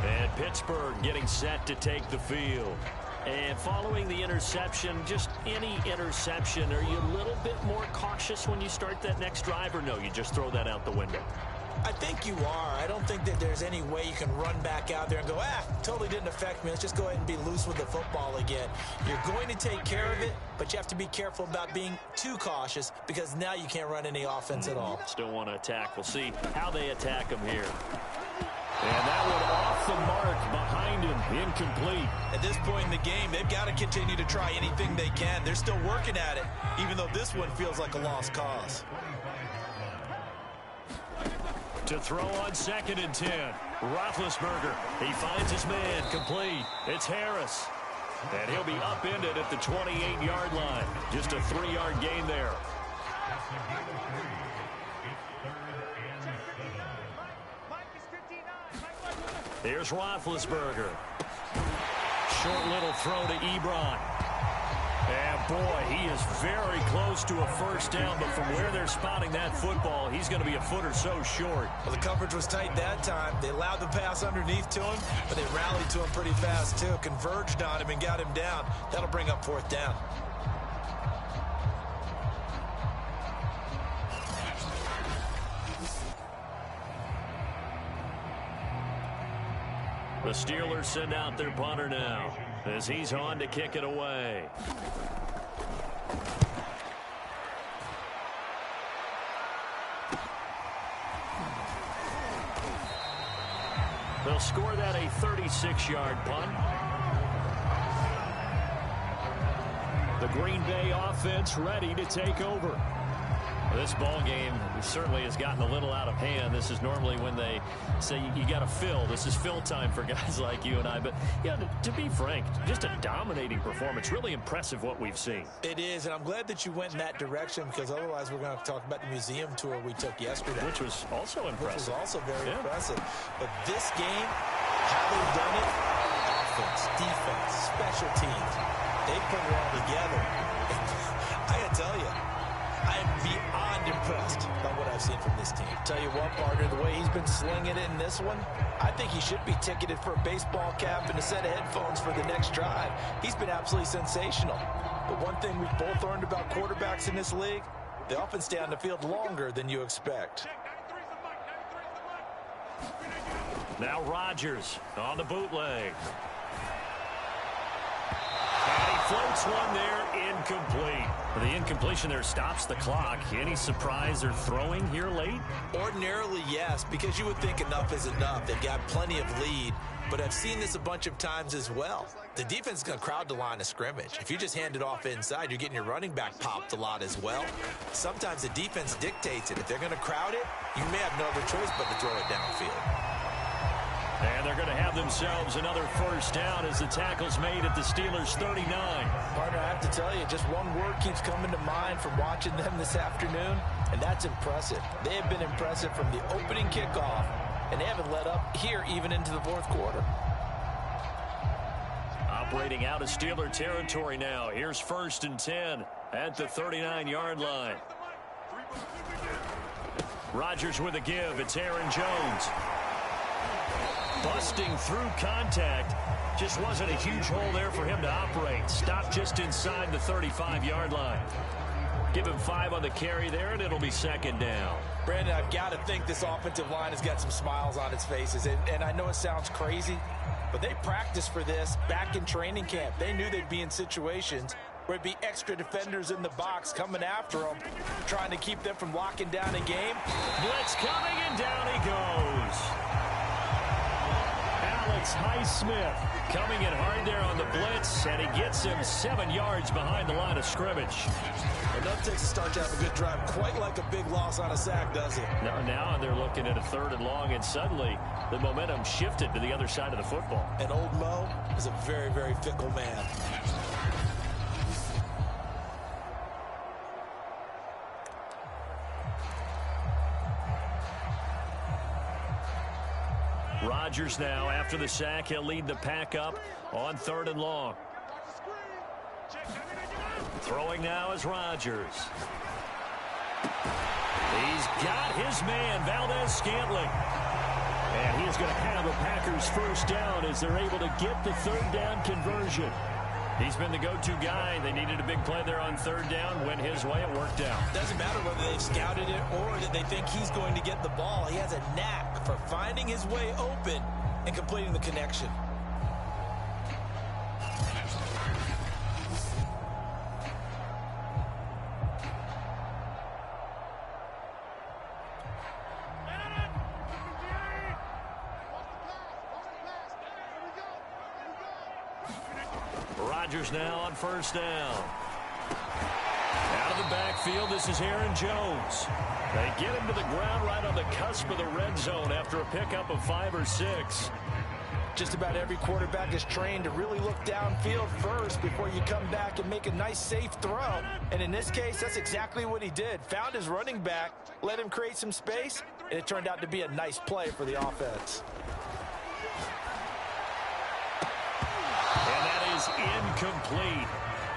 And Pittsburgh getting set to take the field. And following the interception, just any interception, are you a little bit more cautious when you start that next drive, or no, you just throw that out the window? I think you are. I don't think that there's any way you can run back out there and go, totally didn't affect me. Let's just go ahead and be loose with the football again. You're going to take care of it, but you have to be careful about being too cautious because now you can't run any offense at all. Still want to attack. We'll see how they attack him here. And that one off the mark behind him, incomplete. At this point in the game, they've got to continue to try anything they can. They're still working at it, even though this one feels like a lost cause. To throw on 2nd and 10. Roethlisberger, he finds his man, complete. It's Harris. And he'll be upended at the 28-yard line. Just a 3-yard gain there. Here's Roethlisberger. Short little throw to Ebron. And boy, he is very close to a first down, but from where they're spotting that football, he's going to be a foot or so short. Well, the coverage was tight that time. They allowed the pass underneath to him, but they rallied to him pretty fast, too. Converged on him and got him down. That'll bring up fourth down. The Steelers send out their punter now as he's on to kick it away. They'll score that a 36-yard punt. The Green Bay offense ready to take over. This ball game certainly has gotten a little out of hand. This is normally when they say you got to fill. This is fill time for guys like you and I. But, yeah, to be frank, just a dominating performance. Really impressive what we've seen. It is, and I'm glad that you went in that direction because otherwise we're going to talk about the museum tour we took yesterday. Which was also impressive. Which was also very impressive. But this game, how they've done it, offense, defense, special teams, they put it all together. I got to tell you, I am beyond impressed by what I've seen from this team. Tell you what, partner, the way he's been slinging it in this one, I think he should be ticketed for a baseball cap and a set of headphones for the next drive. He's been absolutely sensational. But one thing we've both learned about quarterbacks in this league, they often stay on the field longer than you expect. Now Rodgers on the bootleg. And he floats one there, incomplete. The incompletion there stops the clock. Any surprise they're throwing here late? Ordinarily, yes, because you would think enough is enough. They've got plenty of lead, but I've seen this a bunch of times as well. The defense is going to crowd the line of scrimmage. If you just hand it off inside, you're getting your running back popped a lot as well. Sometimes the defense dictates it. If they're going to crowd it, you may have no other choice but to throw it downfield. And they're going to have themselves another first down as the tackle's made at the Steelers' 39. Partner, I have to tell you, just one word keeps coming to mind from watching them this afternoon, and that's impressive. They have been impressive from the opening kickoff, and they haven't let up here even into the fourth quarter. Operating out of Steeler territory now. Here's 1st and 10 at the 39-yard line. Rodgers with a give. It's Aaron Jones. Busting through contact. Just wasn't a huge hole there for him to operate. Stopped just inside the 35-yard line. Give him 5 on the carry there, and it'll be 2nd down. Brandon, I've got to think this offensive line has got some smiles on its faces. And I know it sounds crazy, but they practiced for this back in training camp. They knew they'd be in situations where it'd be extra defenders in the box coming after them, trying to keep them from locking down a game. Blitz coming, and down he goes. Alex Highsmith coming in hard there on the blitz, and he gets him 7 yards behind the line of scrimmage. Enough takes a start to have a good drive, quite like a big loss on a sack, does it? Now they're looking at a 3rd and long, and suddenly the momentum shifted to the other side of the football. And old Mo is a very, very fickle man. Rodgers now, after the sack, he'll lead the pack up on 3rd and long. Throwing now is Rodgers. He's got his man, Valdez-Scantling. And he is going to have a Packers first down as they're able to get the 3rd down conversion. He's been the go-to guy. They needed a big play there on 3rd down. Went his way. It worked out. Doesn't matter whether they've scouted it or that they think he's going to get the ball. He has a knack for finding his way open and completing the connection. Rodgers now on 1st down. Out of the backfield, this is Aaron Jones. They get him to the ground right on the cusp of the red zone after a pickup of 5 or 6. Just about every quarterback is trained to really look downfield first before you come back and make a nice, safe throw. And in this case, that's exactly what he did. Found his running back, let him create some space, and it turned out to be a nice play for the offense. And that is incomplete.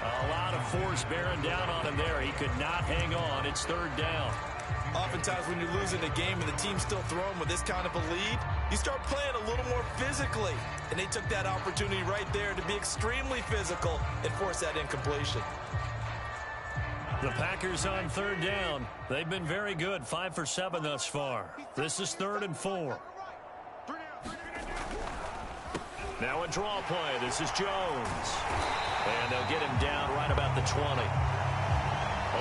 A lot of force bearing down on him there. He could not hang on. It's third down. Oftentimes when you're losing a game and the team's still throwing with this kind of a lead, you start playing a little more physically. And they took that opportunity right there to be extremely physical and force that incompletion. The Packers on third down. They've been very good, 5 for 7 thus far. This is 3rd and 4. Now a draw play. This is Jones. And they'll get him down right about the 20.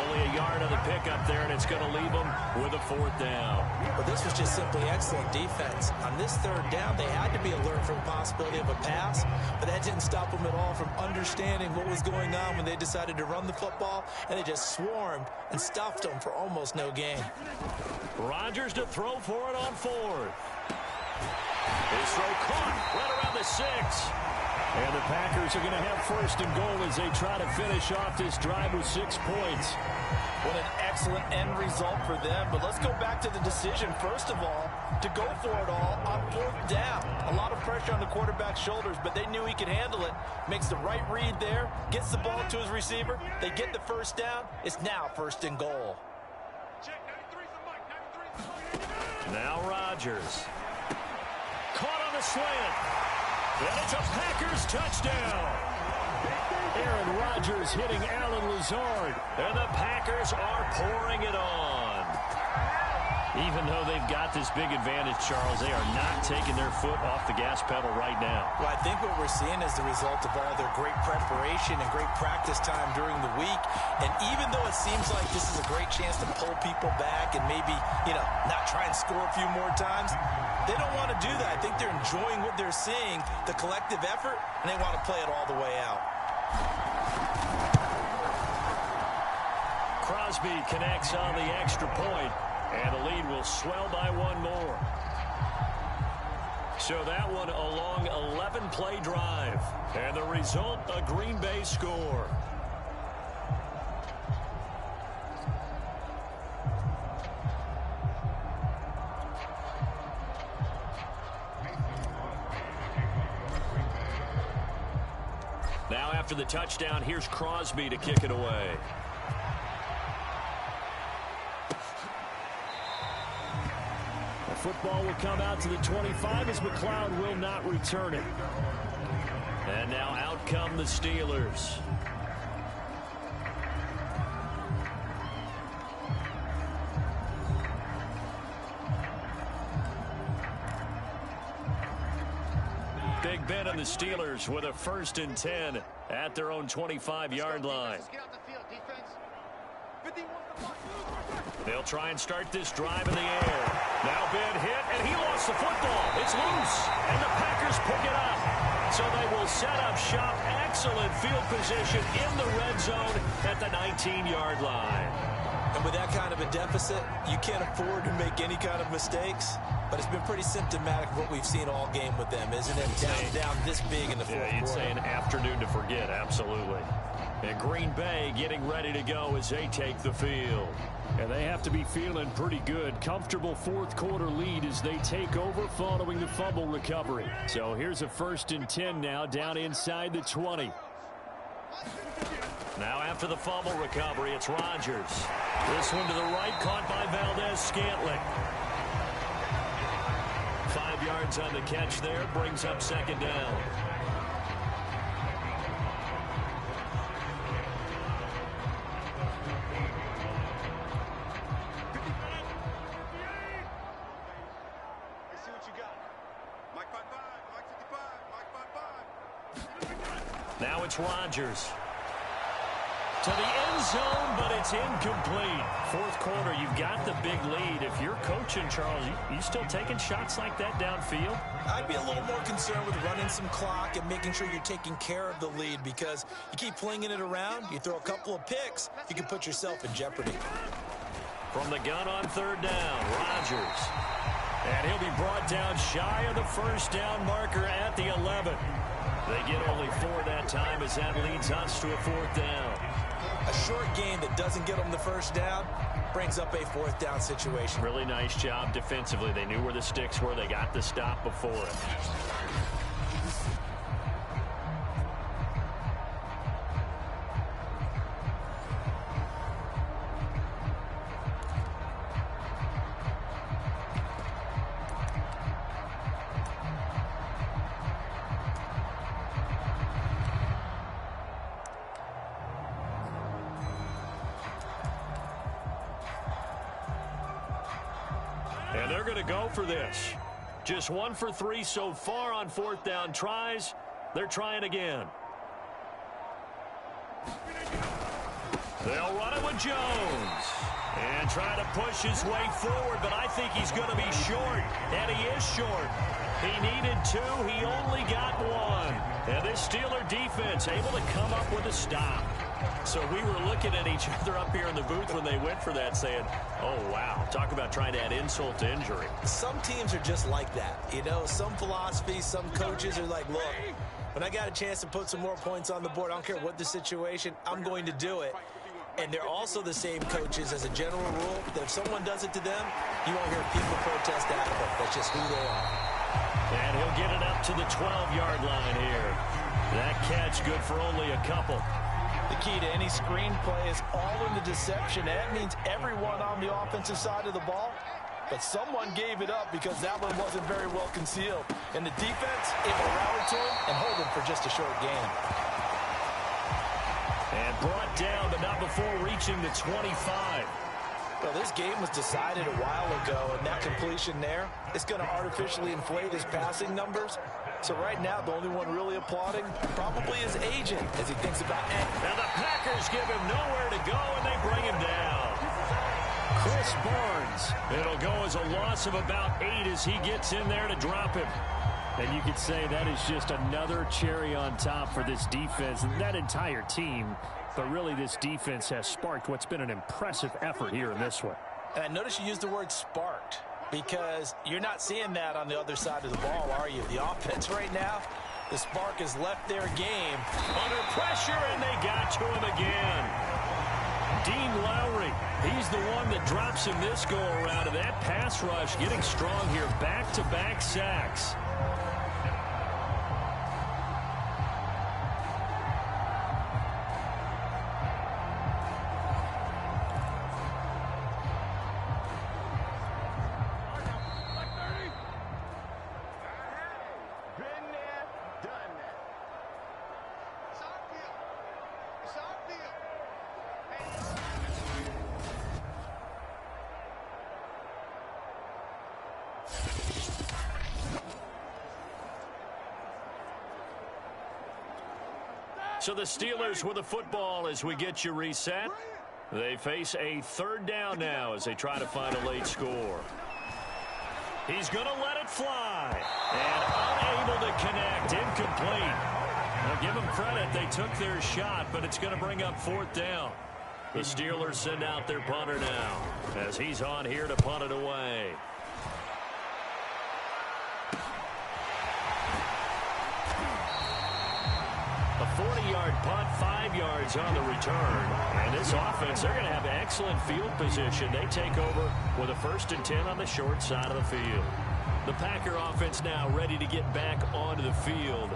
Only a yard on the pickup there, and it's going to leave them with a 4th down. But this was just simply excellent defense. On this 3rd down, they had to be alert for the possibility of a pass, but that didn't stop them at all from understanding what was going on when they decided to run the football, and they just swarmed and stuffed them for almost no gain. Rodgers to throw for it on 4th. His throw caught right around the 6. And the Packers are going to have 1st and goal as they try to finish off this drive with 6 points. What an excellent end result for them. But let's go back to the decision, first of all, to go for it all on 4th down. A lot of pressure on the quarterback's shoulders, but they knew he could handle it. Makes the right read there, gets the ball to his receiver. They get the 1st down. It's now 1st and goal. Now Rodgers. Caught on the slant. And it's a Packers touchdown. Aaron Rodgers hitting Alan Lazard. And the Packers are pouring it on. Even though they've got this big advantage, Charles, they are not taking their foot off the gas pedal right now. Well, I think what we're seeing is the result of all their great preparation and great practice time during the week. And even though it seems like this is a great chance to pull people back and maybe, not try and score a few more times, they don't want to do that. I think they're enjoying what they're seeing, the collective effort, and they want to play it all the way out. Crosby connects on the extra point. And the lead will swell by 1 more. So that one a long 11-play drive. And the result, a Green Bay score. Now after the touchdown, here's Crosby to kick it away. Football will come out to the 25 as McLeod will not return it. And now out come the Steelers. Big Ben and the Steelers with a 1st and 10 at their own 25-yard line. They'll try and start this drive in the air. Now Ben hit, and he lost the football. It's loose, and the Packers pick it up. So they will set up shop. Excellent field position in the red zone at the 19-yard line. And with that kind of a deficit, you can't afford to make any kind of mistakes. But it's been pretty symptomatic of what we've seen all game with them, isn't it? Down this big in the fourth quarter. You'd say an afternoon to forget, absolutely. And Green Bay getting ready to go as they take the field. And they have to be feeling pretty good. Comfortable 4th quarter lead as they take over following the fumble recovery. So here's a 1st and 10 now down inside the 20. Now after the fumble recovery, it's Rodgers. This one to the right, caught by Valdez-Scantling. 5 yards on the catch there, brings up 2nd down. Now it's Rodgers. To the end zone, but it's incomplete. 4th quarter, you've got the big lead. If you're coaching, Charles, you still taking shots like that downfield? I'd be a little more concerned with running some clock and making sure you're taking care of the lead, because you keep flinging it around, you throw a couple of picks, you can put yourself in jeopardy. From the gun on 3rd down, Rodgers. And he'll be brought down shy of the 1st down marker at the 11. They get only 4 that time as that leads us to a 4th down. A short game that doesn't get them the 1st down brings up a 4th down situation. Really nice job defensively. They knew where the sticks were. They got the stop before it. And they're going to go for this. Just 1 for 3 so far on 4th down tries. They're trying again. They'll run it with Jones. And try to push his way forward, but I think he's going to be short. And he is short. He needed 2. He only got 1. And this Steeler defense able to come up with a stop. So we were looking at each other up here in the booth when they went for that saying, oh, wow, talk about trying to add insult to injury. Some teams are just like that. You know, some philosophies, some coaches are like, look, when I got a chance to put some more points on the board, I don't care what the situation, I'm going to do it. And they're also the same coaches as a general rule that if someone does it to them, you won't hear people protest out of it. That's just who they are. And he'll get it up to the 12-yard line here. That catch good for only a couple. The key to any screen play is all in the deception. That means everyone on the offensive side of the ball. But someone gave it up because that one wasn't very well concealed. And the defense able to rally to him and hold him for just a short gain. And brought down, but not before reaching the 25. Well, this game was decided a while ago, and that completion there, it's going to artificially inflate his passing numbers. So right now, the only one really applauding probably his agent as he thinks about it. Now the Packers give him nowhere to go, and they bring him down. Chris Barnes. It'll go as a loss of about 8 as he gets in there to drop him. And you could say that is just another cherry on top for this defense and that entire team. But really, this defense has sparked what's been an impressive effort here in this one. And I noticed you used the word sparked because you're not seeing that on the other side of the ball, are you? The offense right now, the spark has left their game. Under pressure, and they got to him again. Dean Lowry, he's the one that drops him this go-around. And that pass rush getting strong here. Back-to-back sacks. So the Steelers with the football as we get you reset. They face a 3rd down now as they try to find a late score. He's going to let it fly. And unable to connect. Incomplete. Now give them credit. They took their shot, but it's going to bring up 4th down. The Steelers send out their punter now as he's on here to punt it away. A 40-yard punt, 5 yards on the return. And this offense, they're going to have excellent field position. They take over with a 1st and 10 on the short side of the field. The Packer offense now ready to get back onto the field.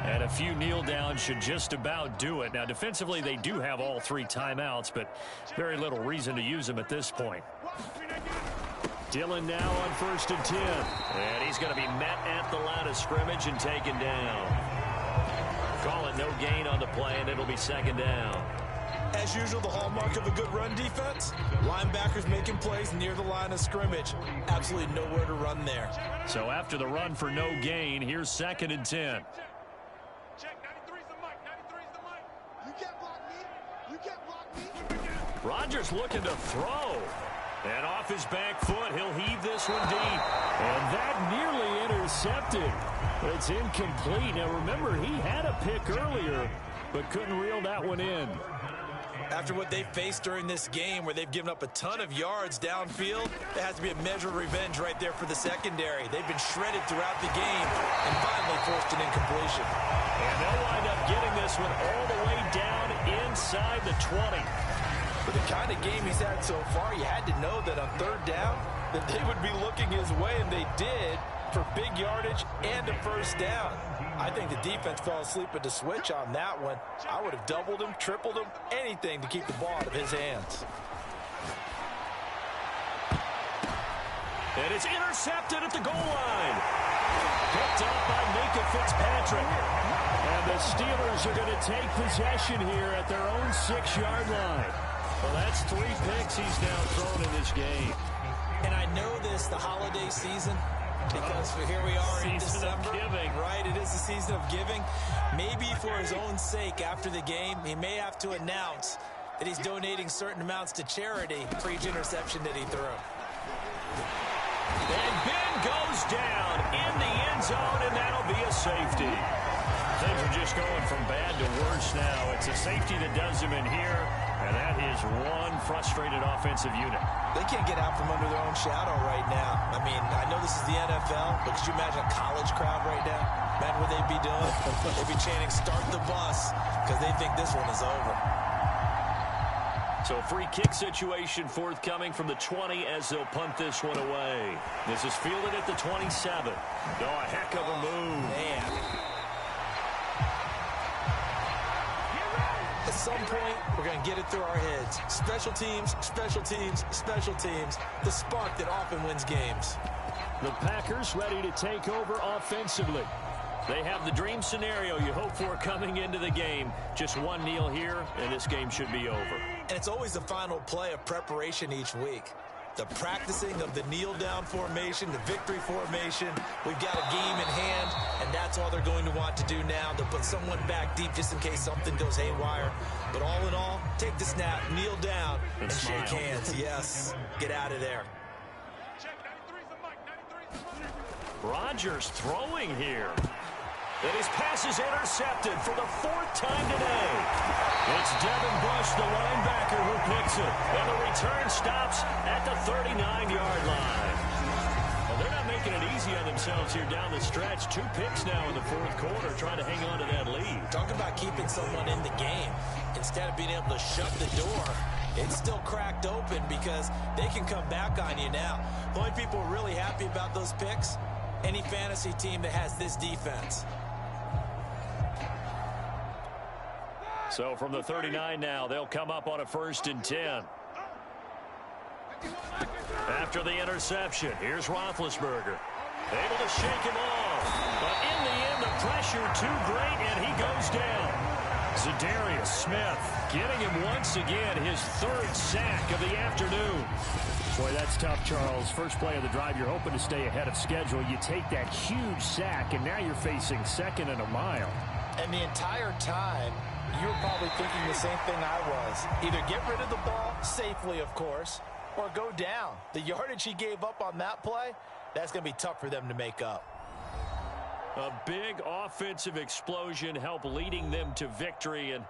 And a few kneel downs should just about do it. Now, defensively, they do have all 3 timeouts, but very little reason to use them at this point. Dillon now on 1st and 10. And he's going to be met at the line of scrimmage and taken down. Call it no gain on the play, and it'll be 2nd down. As usual, the hallmark of a good run defense, linebackers making plays near the line of scrimmage. Absolutely nowhere to run there. So after the run for no gain, here's 2nd and 10. Check, 93's the mic, 93's the mic. You can't block me. You can't block me. Rodgers looking to throw. And off his back foot, he'll heave this one deep. And that nearly intercepted. It's incomplete. Now, remember, he had a pick earlier, but couldn't reel that one in. After what they faced during this game where they've given up a ton of yards downfield, there has to be a measure of revenge right there for the secondary. They've been shredded throughout the game and finally forced an incompletion. And they'll wind up getting this one all the way down inside the 20. With the kind of game he's had so far, you had to know that on 3rd down that they would be looking his way, and they did, for big yardage and a 1st down. I think the defense fell asleep at the switch on that one. I would have doubled him, tripled him, anything to keep the ball out of his hands. And it's intercepted at the goal line. Picked up by Minka Fitzpatrick. And the Steelers are going to take possession here at their own 6-yard line. Well, that's 3 picks he's now thrown in this game. And I know this, the holiday season, because here we are in December. Giving. Right, it is the season of giving. Maybe for his own sake after the game, he may have to announce that he's donating certain amounts to charity for each interception that he threw. And Ben goes down in the end zone, and that'll be a safety. Things are just going from bad to worse now. It's a safety that does him in here, and that is one frustrated offensive unit. They can't get out from under their own shadow right now. I mean, I know this is the NFL, but could you imagine a college crowd right now? Imagine what they'd be doing. They'd be chanting, "Start the bus," because they think this one is over. So free kick situation forthcoming from the 20 as they'll punt this one away. This is fielded at the 27. No, a heck of a move. Man. At some point, we're going to get it through our heads. Special teams, special teams, special teams. The spark that often wins games. The Packers ready to take over offensively. They have the dream scenario you hope for coming into the game. Just one kneel here, and this game should be over. And it's always the final play of preparation each week. The practicing of the kneel-down formation, the victory formation. We've got a game in hand, and that's all they're going to want to do now. They'll put someone back deep just in case something goes haywire. But all in all, take the snap, kneel down, and shake hands. Yes, get out of there. Rodgers throwing here. And his pass is intercepted for the 4th time today. It's Devin Bush, the linebacker, who picks it. And the return stops at the 39-yard line. Well, they're not making it easy on themselves here down the stretch. 2 picks now in the 4th quarter, trying to hang on to that lead. Talk about keeping someone in the game. Instead of being able to shut the door, it's still cracked open because they can come back on you now. The only people really happy about those picks, any fantasy team that has this defense. So from the 39 now, they'll come up on a 1st and 10. After the interception, here's Roethlisberger. Able to shake him off. But in the end, the pressure too great, and he goes down. Zadarius Smith getting him once again, his 3rd sack of the afternoon. Boy, that's tough, Charles. First play of the drive, you're hoping to stay ahead of schedule. You take that huge sack, and now you're facing 2nd and a mile. And the entire time, you were probably thinking the same thing I was. Either get rid of the ball, safely, of course, or go down. The yardage he gave up on that play, that's going to be tough for them to make up. A big offensive explosion helped leading them to victory. And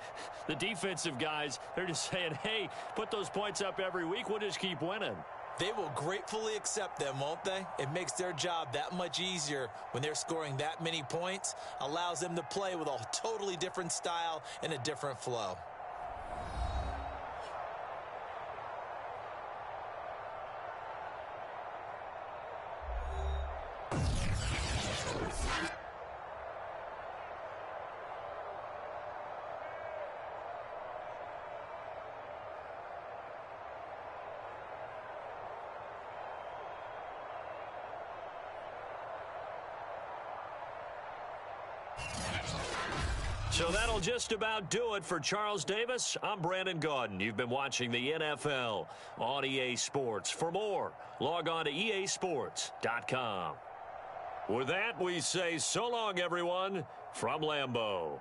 the defensive guys, they're just saying, hey, put those points up every week. We'll just keep winning. They will gratefully accept them, won't they? It makes their job that much easier when they're scoring that many points. Allows them to play with a totally different style and a different flow. So that'll just about do it for Charles Davis. I'm Brandon Gaudin. You've been watching the NFL on EA Sports. For more, log on to easports.com. With that, we say so long, everyone, from Lambeau.